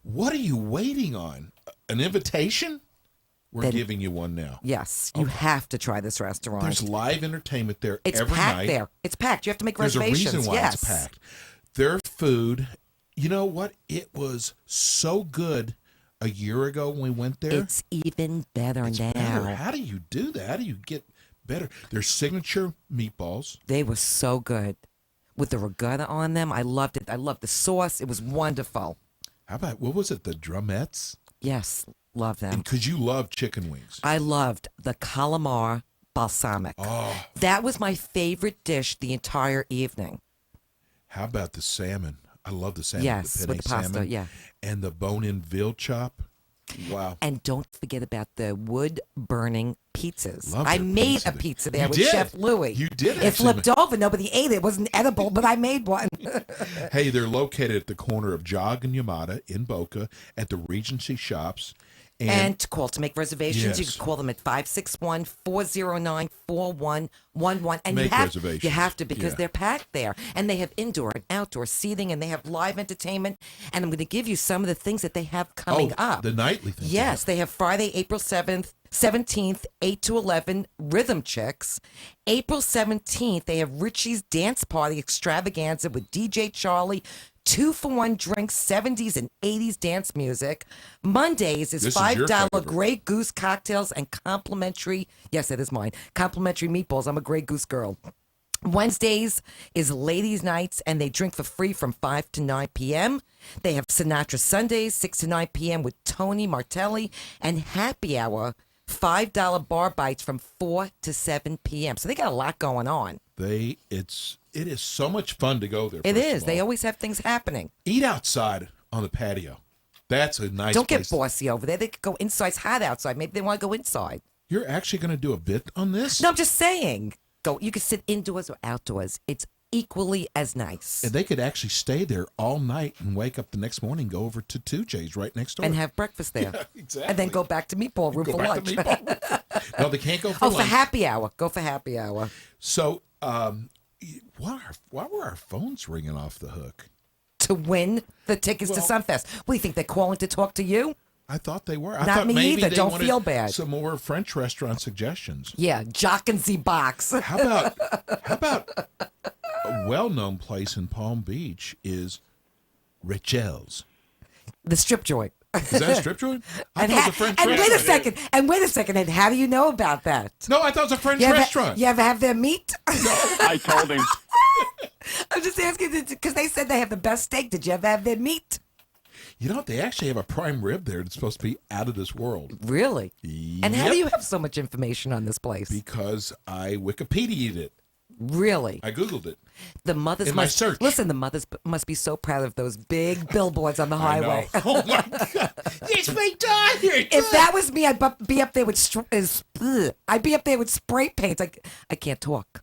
what are you waiting on? An invitation? We're giving you one now. Yes. You have to try this restaurant. There's live entertainment there It's every packed night. there. It's packed. You have to make There's reservations. a reason why yes. it's packed. Their food, you know what? It was so good a year ago when we went there. It's even better now. Better. How do you do that? How do you get better? Their signature meatballs. They were so good. With the regatta on them. I loved it. I loved the sauce. It was wonderful. How about, what was it, the drumettes? Yes. Love them. Because you love chicken wings. I loved the calamar balsamic. Oh. That was my favorite dish the entire evening. How about the salmon? I love the salmon. Yes, the with the pasta, salmon. yeah. And the bone-in veal chop. Wow. And don't forget about the wood-burning pizzas. Love I their made pizza. a pizza You there with did. Chef Louie. You did It actually flipped over. Nobody ate it. It wasn't edible, but I made one. Hey, they're located at the corner of Jog and Yamada in Boca at the Regency Shops. And to call to make reservations, you Yes. can call them at 561-409-4111. And Make you have, reservations. You have to because Yeah. they're packed there. And they have indoor and outdoor seating and they have live entertainment. And I'm going to give you some of the things that they have coming up. The nightly thing. Yes, they have Friday, April 17th, 8 to 11, Rhythm Chicks. April 17th, they have Richie's Dance Party Extravaganza with DJ Charlie. 2-for-1 drinks, 70s and 80s dance music. Mondays is This is your $5 favorite. Grey Goose cocktails and complimentary, yes, that is mine, complimentary meatballs. I'm a Grey Goose girl. Wednesdays is ladies' nights, and they drink for free from 5 to 9 p.m. They have Sinatra Sundays, 6 to 9 p.m. with Tony Martelli, and happy hour $5 bar bites from 4 to 7 p.m. So they got a lot going on. It is so much fun to go there. It first is. of They all. always have things happening. Eat outside on the patio. That's a nice Don't place. get bossy over there. They could go inside. It's hot outside. Maybe they want to go inside. You're actually going to do a bit on this? No, I'm just saying. Go. You can sit indoors or outdoors. It's equally as nice. And they could actually stay there all night and wake up the next morning, go over to 2J's right next door. And have breakfast there. Yeah, exactly. And then go back to meatball room Go for back lunch. to meatball room. No, they can't go for Oh, lunch. for happy hour. Go for happy hour. So, why were our phones ringing off the hook? To win the tickets to Sunfest. What do you think? They're calling to talk to you? I thought they were. I Not thought me maybe either. they Don't wanted feel bad. Some more French restaurant suggestions. Yeah, Jock and Z Box. How about a well-known place in Palm Beach is Rachel's. The strip joint. Is that a strip joint? I thought it was a French and restaurant. wait a second. And how do you know about that? No, I thought it was a French You ever- restaurant. You ever have their meat? I told him. I'm just asking because they said they have the best steak. Did you ever have their meat? You know, they actually have a prime rib there that's supposed to be out of this world. Really? And how Yep. do you have so much information on this place? Because I Wikipedia'd it. Really? I Googled it. The mothers In my must search. listen. The mothers must be so proud of those big billboards on the I know. highway. Oh my God! It's my daughter. If that was me, I'd be up there with I'd be up there with spray paint. I can't talk.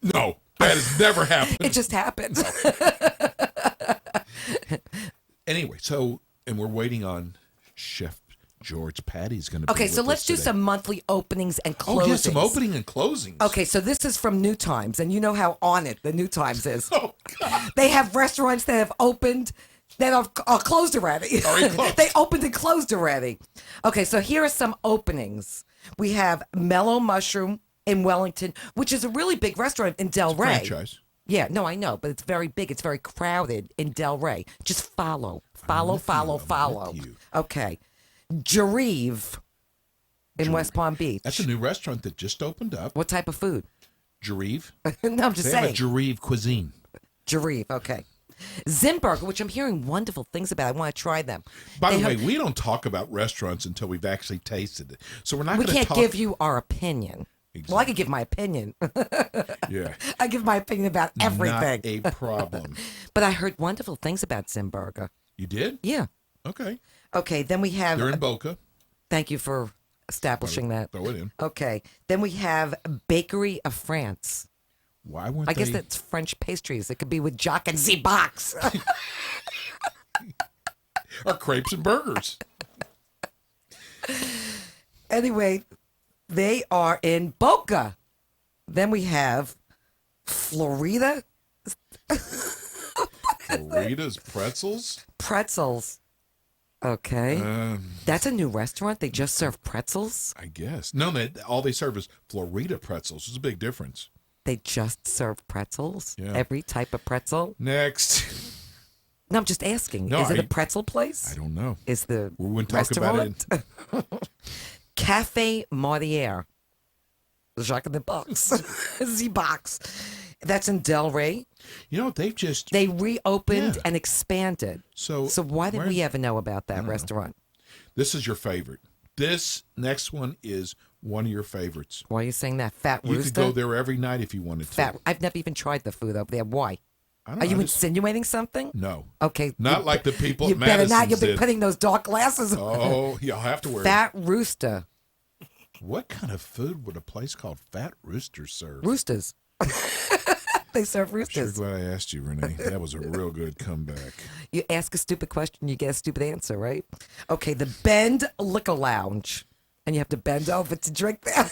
No, that has never happened. It just happened. Anyway, and we're waiting on Chef George Patty's going to be Okay, so with let's us do today. some monthly openings and closings. Oh, yeah, some opening and closings. Okay, so this is from New Times, and you know how on it the New Times is. Oh, God. They have restaurants that have opened that are closed already. Already closed. They opened and closed already. Okay, so here are some openings. We have Mellow Mushroom in Wellington, which is a really big restaurant in Del Rey. Franchise. Yeah, no, I know, but it's very big. It's very crowded in Del Rey. Just follow. I'm with Follow. you. Okay. Jareve in West Palm Beach. That's a new restaurant that just opened up. What type of food? Jareve. No, I'm just They saying. have a Jareve cuisine. Jareve, okay. Zimburger, which I'm hearing wonderful things about. I want to try them. By They the way, have- we don't talk about restaurants until we've actually tasted it. So we're not we going to can't talk. give you our opinion. Well, I could give my opinion. Yeah. I give my opinion about everything. Not a problem. But I heard wonderful things about Zimburger. You did? Yeah. Okay. Okay, then we have... They're in Boca. Thank you for establishing that. Throw it in. Okay. Then we have Bakery of France. Why weren't I guess they? that's French pastries. It could be with Jock and Z Box. Or crepes and burgers. Anyway, they are in Boca. Then we have Florida Florida's pretzels. Pretzels. Okay. That's a new restaurant. They just serve pretzels. I guess. No, all they serve is Florida pretzels. There's a big difference. They just serve pretzels. Yeah. Every type of pretzel. Next. No, I'm just asking. No, is it I- a pretzel place? I don't know. Is the We wouldn't talk about restaurant? Cafe Martier. Jacques in the Box. Z Box. That's in Del Rey. You know, They reopened Yeah. and expanded. So why didn't we ever know about I that don't know. restaurant? This is your favorite. This next one is one of your favorites. Why are you saying that? Fat You Rooster? could go there every night if you wanted to. Fat. I've never even tried the food over there. Why? I don't Are know, you I just- insinuating something? No. Okay. Not like the people You at better not. Madison's You'll be did. putting those dark glasses on. Oh, you'll have to wear Fat Rooster. What kind of food would a place called Fat Rooster serve? Roosters. They serve Sure roosters. glad I asked you, Renee. That was a real good comeback. You ask a stupid question, you get a stupid answer, right? Okay, the Bend Liquor Lounge. And you have to bend over to drink there.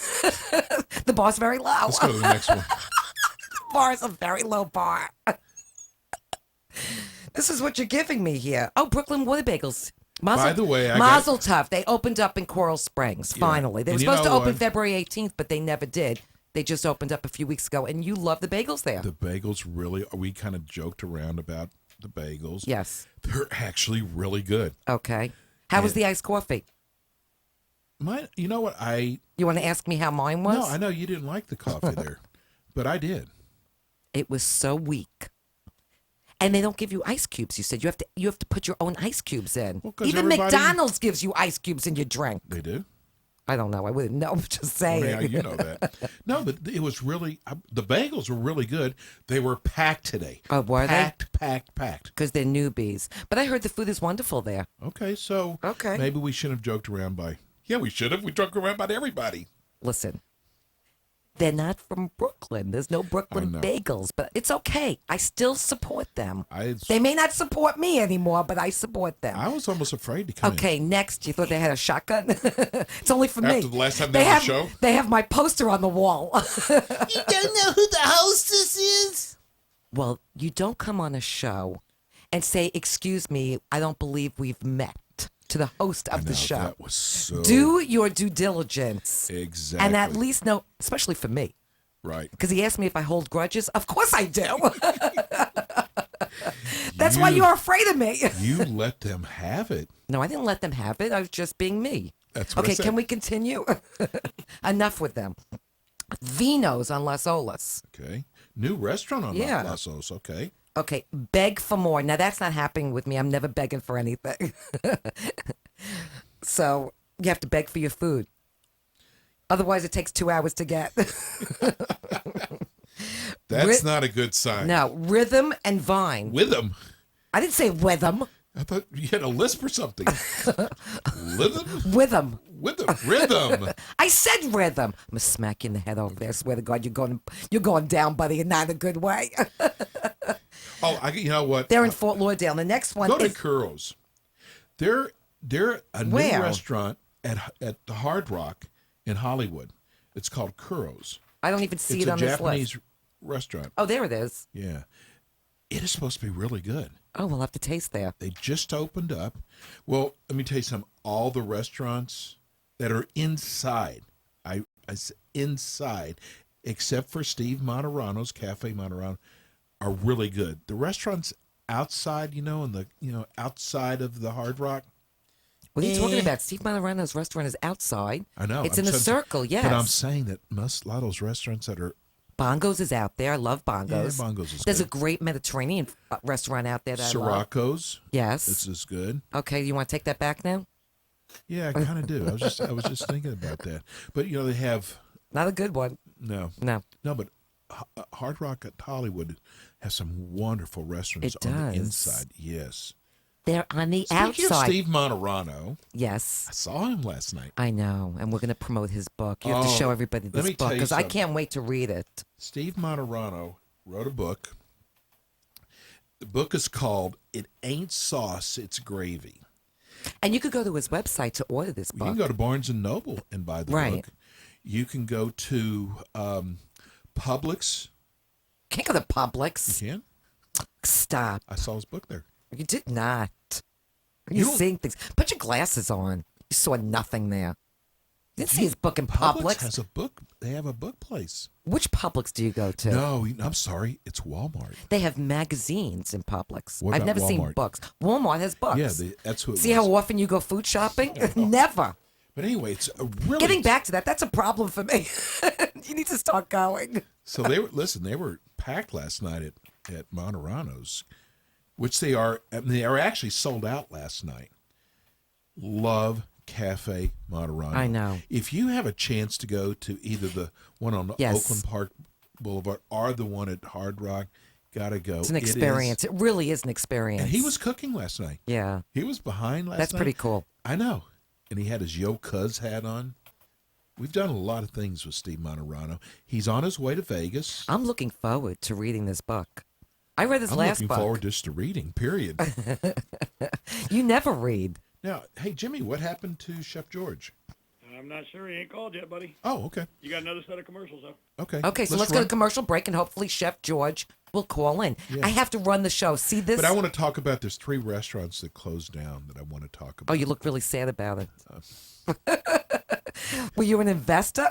The bar's very low. Let's go to the next one. The bar is a very low bar. This is what you're giving me here. Oh, Brooklyn Water Bagels. By the way, I got- Mazel Tov. They opened up in Coral Springs, Yeah. finally. They were And you supposed to know open what? February 18th, but they never did. They just opened up a few weeks ago, and you love the bagels there. The bagels really, we kind of joked around about the bagels. Yes. They're actually really good. Okay. How was the iced coffee? You know what? You want to ask me how mine was? No, I know you didn't like the coffee there, but I did. It was so weak. And they don't give you ice cubes. You said you have to put your own ice cubes in. 'cause Even everybody- McDonald's gives you ice cubes in your drink. They do? I don't know. I wouldn't know. I'm just saying. Well, yeah, you know that. No, but it was really, the bagels were really good. They were packed today. Oh, were they? Packed. Because they're newbies. But I heard the food is wonderful there. Okay, so Okay. maybe we shouldn't have joked around by, yeah, we should have. We joked around by everybody. Listen, they're not from Brooklyn. There's no Brooklyn bagels, but it's okay. I still support them. They may not support me anymore, but I support them. I was almost afraid to come Okay, next, you thought they had a shotgun? It's only for me. After the last time they were on the show? They have my poster on the wall. You don't know who the hostess is? Well, you don't come on a show and say, excuse me, I don't believe we've met, to the host of the show. That was so... Do your due diligence. Exactly. And at least know, especially for me. Right. Because he asked me if I hold grudges. Of course I do. That's why you're afraid of me. You let them have it. No, I didn't let them have it. I was just being me. That's what I Okay, said. can we continue? Enough with them. Vino's on Las Olas. Okay. New restaurant on Yeah. Las Olas. Okay. Okay, beg for more. Now, that's not happening with me. I'm never begging for anything. So, you have to beg for your food. Otherwise, it takes 2 hours to get. That's not a good sign. No, Rhythm and Vine. Rhythm? I didn't say Rhythm. I thought you had a lisp or something. Rhythm? Rhythm. Rhythm. I said Rhythm. I'm going to smack you in the head over there. I swear to God, you're going down, buddy, and not in a good way. You know what? They're in Fort Lauderdale. The next one Go to is... Churros. They're a new Where? restaurant at the Hard Rock in Hollywood. It's called Churros. I don't even see it on this list. It's a Japanese restaurant. Oh, there it is. Yeah. It is supposed to be really good. Oh, we'll have to taste there. They just opened up. Well, let me tell you something. All the restaurants that are inside, I say inside, except for Steve Monterano's Cafe Monterano, are really good. The restaurants outside, outside of the Hard Rock. What are you talking about? Steve Monterano's restaurant is outside. I know. It's in a circle, yes. But I'm saying that a lot of those restaurants that are... Bongo's is out there. I love Bongo's. Yeah, Bongo's is There's good. a great Mediterranean restaurant out there that I love. Sirocco's. Yes. This is good. Okay, you want to take that back now? Yeah, I kind of do. I was just thinking about that. But, they have... Not a good one. No. No, but Hard Rock at Hollywood has some wonderful restaurants It on does. the inside. Yes. they're on the Speaking outside. of Steve Monterano, Yes. I saw him last night. I know, and we're going to promote his book. You have to Oh, show everybody let this me book tell you because I something. can't wait to read it. Steve Monterano wrote a book. The book is called It Ain't Sauce, It's Gravy. And you could go to his website to order this You book. can go to Barnes & Noble and buy the Right. book. You can go to Publix. Can't go to Publix. You can? Stop. I saw his book there. You did not. You You're don't- seeing things. Put your glasses on. You saw nothing there. You didn't see his book in Publix. has a book. They have a book place. Which Publix do you go to? No, I'm sorry. It's Walmart. They have magazines in Publix. What I've about never seen Walmart? books. Walmart has books. Yeah, that's who it See was. how often you go food shopping? Never. But anyway, it's a really... Getting back to that's a problem for me. You need to start going. So they were packed last night at Monterano's, which they are actually sold out last night. Love Cafe Monterano. I know. If you have a chance to go to either the one on Yes. Oakland Park Boulevard or the one at Hard Rock, gotta go. It's an experience. It really is an experience. And he was cooking last night. Yeah. He was behind last night. That's pretty cool. I know. And he had his Yo Cuz hat on. We've done a lot of things with Steve Monterano. He's on his way to Vegas. I'm looking forward to reading this book. I read his I'm last looking book. forward just to reading, period. You never read. Now, hey, Jimmy, what happened to Chef George? I'm not sure. He ain't called yet, buddy. Oh, okay. You got another set of commercials, though. Okay. Okay, so let's go to commercial break, and hopefully Chef George will call in. Yeah. I have to run the show. See this? But I want to talk about, there's 3 restaurants that closed down that I want to talk about. Oh, you look really sad about it. Were you an investor?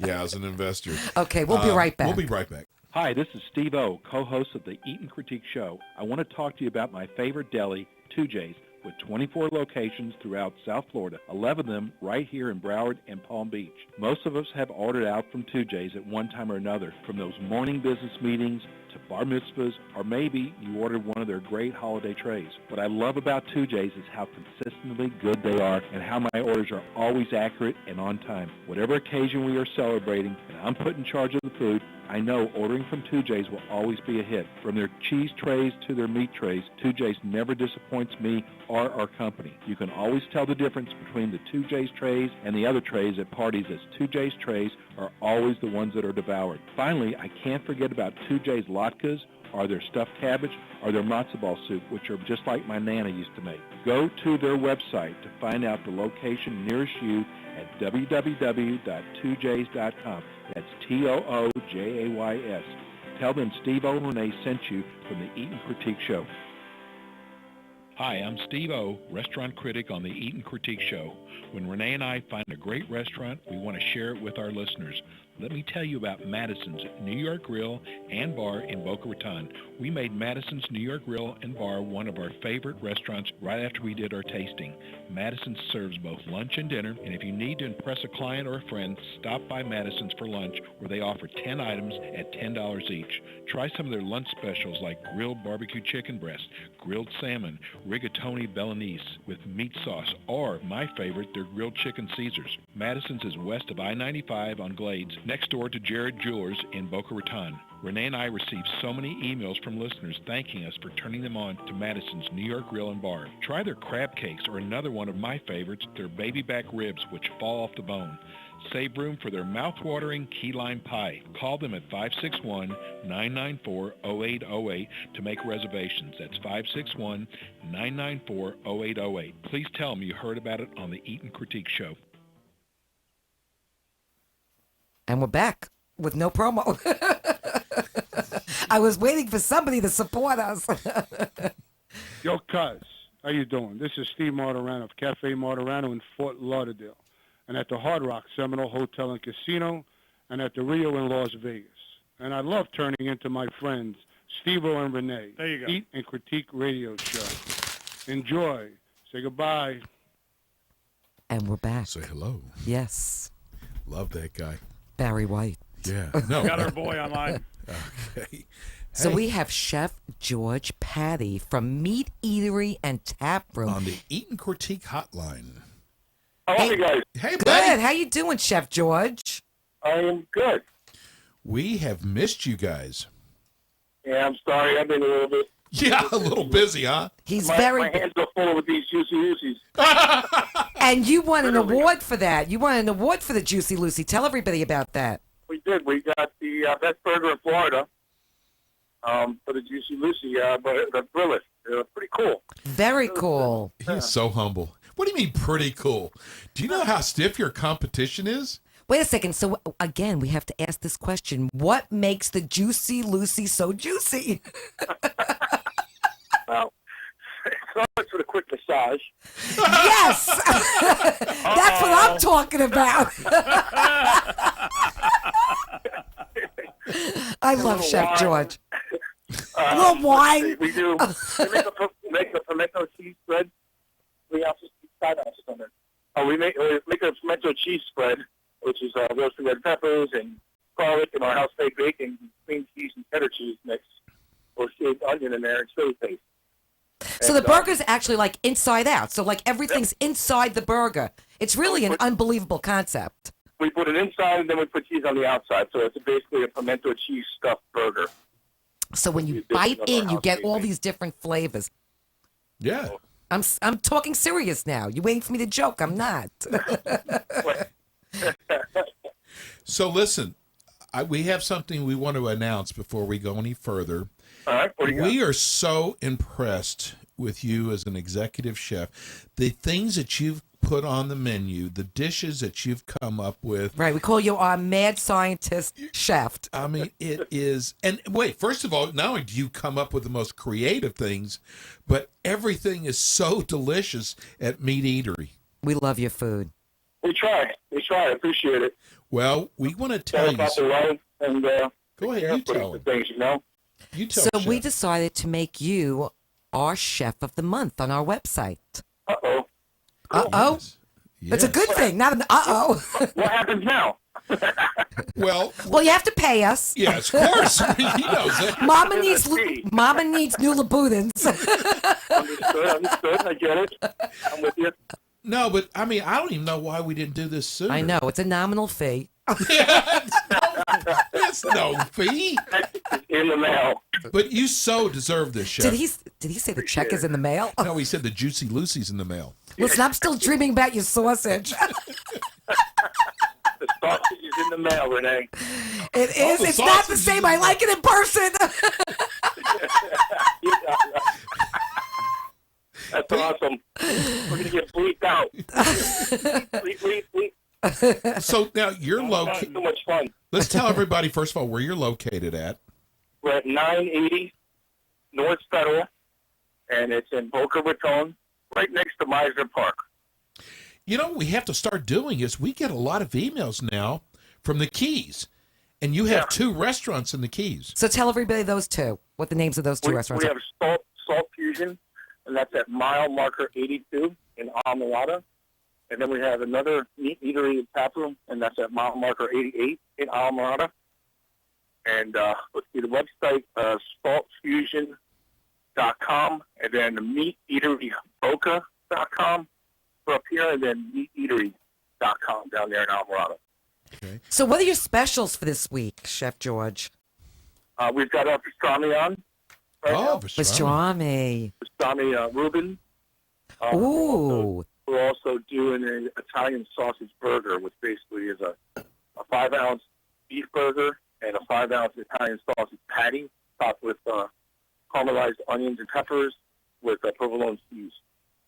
Yeah, I was an investor. Okay, we'll be right back. We'll be right back. Hi, this is Steve O, co-host of the Eat and Critique Show. I want to talk to you about my favorite deli, 2J's, with 24 locations throughout South Florida, 11 of them right here in Broward and Palm Beach. Most of us have ordered out from 2J's at one time or another, from those morning business meetings to bar mitzvahs, or maybe you ordered one of their great holiday trays. What I love about 2J's is how consistently good they are and how my orders are always accurate and on time. Whatever occasion we are celebrating and I'm put in charge of the food, I know ordering from 2J's will always be a hit. From their cheese trays to their meat trays, 2J's never disappoints me or our company. You can always tell the difference between the 2J's trays and the other trays at parties, as 2J's trays are always the ones that are devoured. Finally, I can't forget about 2J's latkes, or their stuffed cabbage, or their matzo ball soup, which are just like my Nana used to make. Go to their website to find out the location nearest you at www.2js.com. That's Toojays. Tell them Steve-O and Rene sent you from the Eat and Critique Show. Hi, I'm Steve-O, restaurant critic on the Eat and Critique Show. When Rene and I find a great restaurant, we want to share it with our listeners. Let me tell you about Madison's New York Grill and Bar in Boca Raton. We made Madison's New York Grill and Bar one of our favorite restaurants right after we did our tasting. Madison serves both lunch and dinner, and if you need to impress a client or a friend, stop by Madison's for lunch, where they offer 10 items at $10 each. Try some of their lunch specials like grilled barbecue chicken breast, grilled salmon, rigatoni Bolognese with meat sauce, or, my favorite, their grilled chicken Caesars. Madison's is west of I-95 on Glades, next door to Jared Jewelers in Boca Raton. Rene and I received so many emails from listeners thanking us for turning them on to Madison's New York Grill and Bar. Try their crab cakes, or another one of my favorites, their baby back ribs, which fall off the bone. Save room for their mouth-watering key lime pie. Call them at 561-994-0808 to make reservations. That's 561-994-0808. Please tell them you heard about it on the Eat and Critique Show. And we're back with no promo. I was waiting for somebody to support us. Yo, cuz, how you doing? This is Steve Martirano of Cafe Martirano in Fort Lauderdale, and at the Hard Rock Seminole Hotel and Casino, and at the Rio in Las Vegas. And I love turning into my friends, Steve-O and Rene. There you go. Eat and Critique Radio Show. Enjoy. Say goodbye. And we're back. Say hello. Yes. Love that guy. Barry White. Yeah. No. Got our boy online. Okay. So Hey. we have Chef George Patty from Meat Eatery and Tap Room. On the Eat and Critique Hotline. How are you guys? Hey, Good. buddy. How you doing, Chef George? I am good. We have missed you guys. Yeah, I'm sorry. I've been a little bit. Yeah, a little busy, huh? He's my hands are full with these Juicy Lucy's. And you won an award for that. You won an award for the Juicy Lucy. Tell everybody about that. We did. We got the best burger in Florida for the Juicy Lucy, but the Brillis. They're pretty cool. Very cool. He's so humble. What do you mean pretty cool? Do you know how stiff your competition is? Wait a second. So, again, we have to ask this question. What makes the Juicy Lucy so juicy? Well, it starts with a quick massage. Yes! That's what I'm talking about. I love Chef wine. George. A little wine. We do. We make a pimento cheese spread. 3 ounces, 5 ounces on it. We make a pimento cheese spread, which is roasted red peppers and garlic and our house-made bacon, cream cheese and cheddar cheese mix, or shaved onion in there and chili paste. So the burger's actually like inside out. So like everything's inside the burger. It's really an unbelievable concept. We put it inside and then we put cheese on the outside. So it's basically a pimento cheese stuffed burger. So when you bite in, you get all these different flavors. Yeah. I'm talking serious now. You waiting for me to joke? I'm not. So listen, we have something we want to announce before we go any further. All right, what do you got? We are so impressed with you as an executive chef. The things that you've put on the menu, the dishes that you've come up with. Right, we call you our mad scientist chef. I mean, it is. And wait, first of all, not only do you come up with the most creative things, but everything is so delicious at Meat Eatery. We love your food. We try. I appreciate it. Well, we want to tell you. About the love and go ahead, you tell them. Things, you know? You tell So Chef. we decided to make you our Chef of the Month on our website. Uh-oh. Uh-oh? It's a good thing, not an uh-oh. What happens now? Well, you have to pay us. Yes, of course. He knows it. Mama needs new Laboutins. Understood. I get it. I'm with you. No, but I mean, I don't even know why we didn't do this sooner. I know, it's a nominal fee. It's no fee. In the mail. But you so deserve this, Chef. Did he say the check is in the mail? No, he said the Juicy Lucy's in the mail. Listen, I'm still dreaming about your sausage. The sausage is in the mail, Renee. It is. It's not the same. I like it in person. That's awesome. We're going to get bleeped out. Bleep. So now you're located. So much fun. Let's tell everybody, first of all, where you're located at. We're at 980 North Federal, and it's in Boca Raton, right next to Meisner Park. You know what we have to start doing is we get a lot of emails now from the Keys, and you have 2 restaurants in the Keys. So tell everybody those 2. What the names of those 2 restaurants We are. have Salt Fusion, and that's at mile marker 82 in Alamorada. And then we have another meat eatery and tap room, and that's at mile marker 88 in Alamorada. And let's see, the website, saltfusion.com, and then the meat eatery boca.com for up here, and then meateatery.com down there in Alamorada. Okay. So what are your specials for this week, Chef George? We've got our pastrami on. Right now. Pastrami. Pastrami Reuben. Ooh. We're also doing an Italian sausage burger, which basically is a 5-ounce beef burger and a 5-ounce Italian sausage patty topped with caramelized onions and peppers with provolone cheese.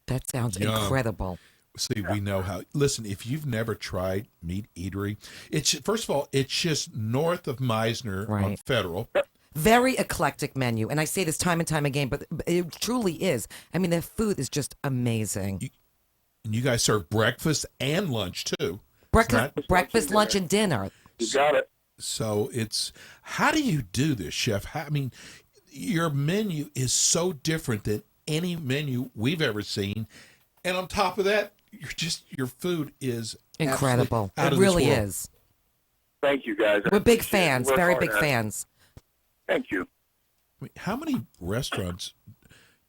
That sounds Yum. incredible. See, we know how. Listen, if you've never tried Meat Eatery, it's first of all, it's just north of Meisner on Federal. Very eclectic menu, and I say this time and time again, but it truly is. I mean, their food is just amazing. And you guys serve breakfast and lunch too. Breakfast, lunch, and dinner. You got it. So how do you do this, Chef? I mean, your menu is so different than any menu we've ever seen, and on top of that, your food is incredible. Out It of really this world. is. Thank you, guys. We're big fans, very big fans. Thank you. I mean, how many restaurants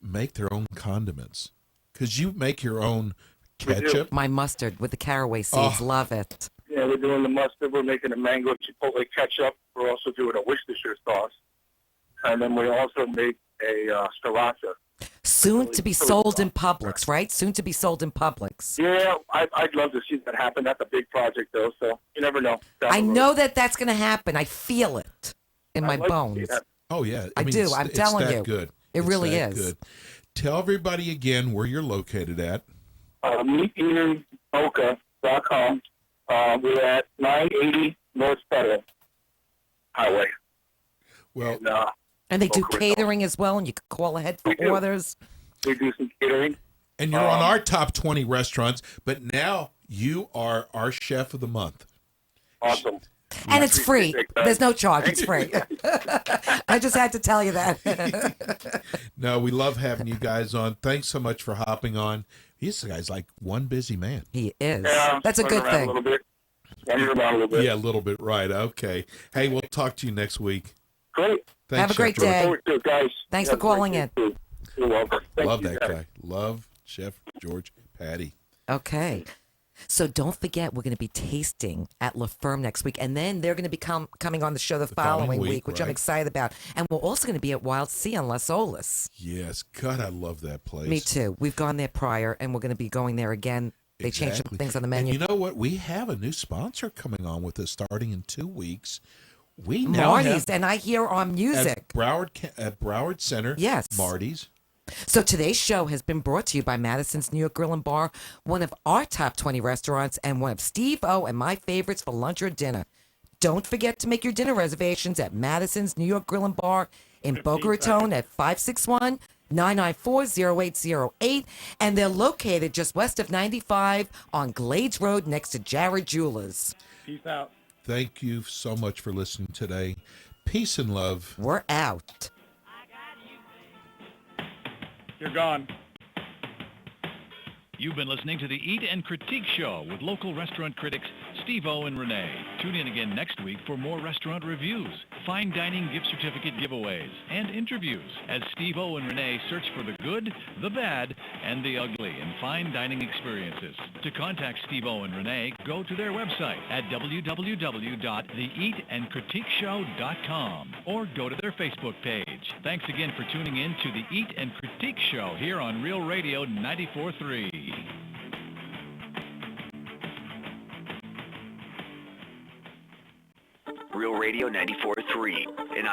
make their own condiments? Because you make your own ketchup. My mustard with the caraway seeds, love it. Yeah, we're doing the mustard. We're making a mango chipotle ketchup. We're also doing a Worcestershire sauce. And then we also make a sriracha. Soon to be sold in Publix, right? Soon to be sold in Publix. Yeah, I'd love to see that happen. That's a big project, though, so you never know. I know that's going to happen. I feel it in my bones. Oh yeah, I do. I'm telling you, good. It really is. Good. Tell everybody again where you're located at. meateateryboca.com. We're at 980 North Federal Highway. Well, and they do catering as well, and you can call ahead for orders. We do some catering. And you're on our top 20 restaurants, but now you are our Chef of the Month. Awesome. And it's free. There's no charge. It's free. I just had to tell you that. No, we love having you guys on. Thanks so much for hopping on. This guy's like one busy man. He is. Yeah, that's a good thing. A little bit. Yeah, a little bit. Right. Okay. Hey, we'll talk to you next week. Great. Thanks, Have a great Chef George. day. Guys. Thanks for calling in. You're welcome. Love that guy. Love Chef George Patty. Okay. So don't forget, we're going to be tasting at La Ferme next week, and then they're going to be coming on the show the following week, which I'm excited about. And we're also going to be at Wild Sea on Las Olas. Yes. God, I love that place. Me too. We've gone there prior, and we're going to be going there again. They changed some things on the menu. And you know what? We have a new sponsor coming on with us starting in 2 weeks. We now Marty's, and I hear on music. At Broward Center. Yes. Marty's. So today's show has been brought to you by Madison's New York Grill and Bar, one of our top 20 restaurants and one of Steve O and my favorites for lunch or dinner. Don't forget to make your dinner reservations at Madison's New York Grill and Bar in Boca Raton at 561-994-0808, and they're located just west of 95 on Glades Road next to Jared Jewelers. Peace out. Thank you so much for listening today. Peace and love. We're out. You're gone. You've been listening to the Eat and Critique Show with local restaurant critics Steve-O and Rene. Tune in again next week for more restaurant reviews, fine dining gift certificate giveaways, and interviews as Steve-O and Rene search for the good, the bad, and the ugly in fine dining experiences. To contact Steve-O and Rene, go to their website at www.theeatandcritiqueshow.com or go to their Facebook page. Thanks again for tuning in to the Eat and Critique Show here on Real Radio 94.3. Real Radio 94.3 and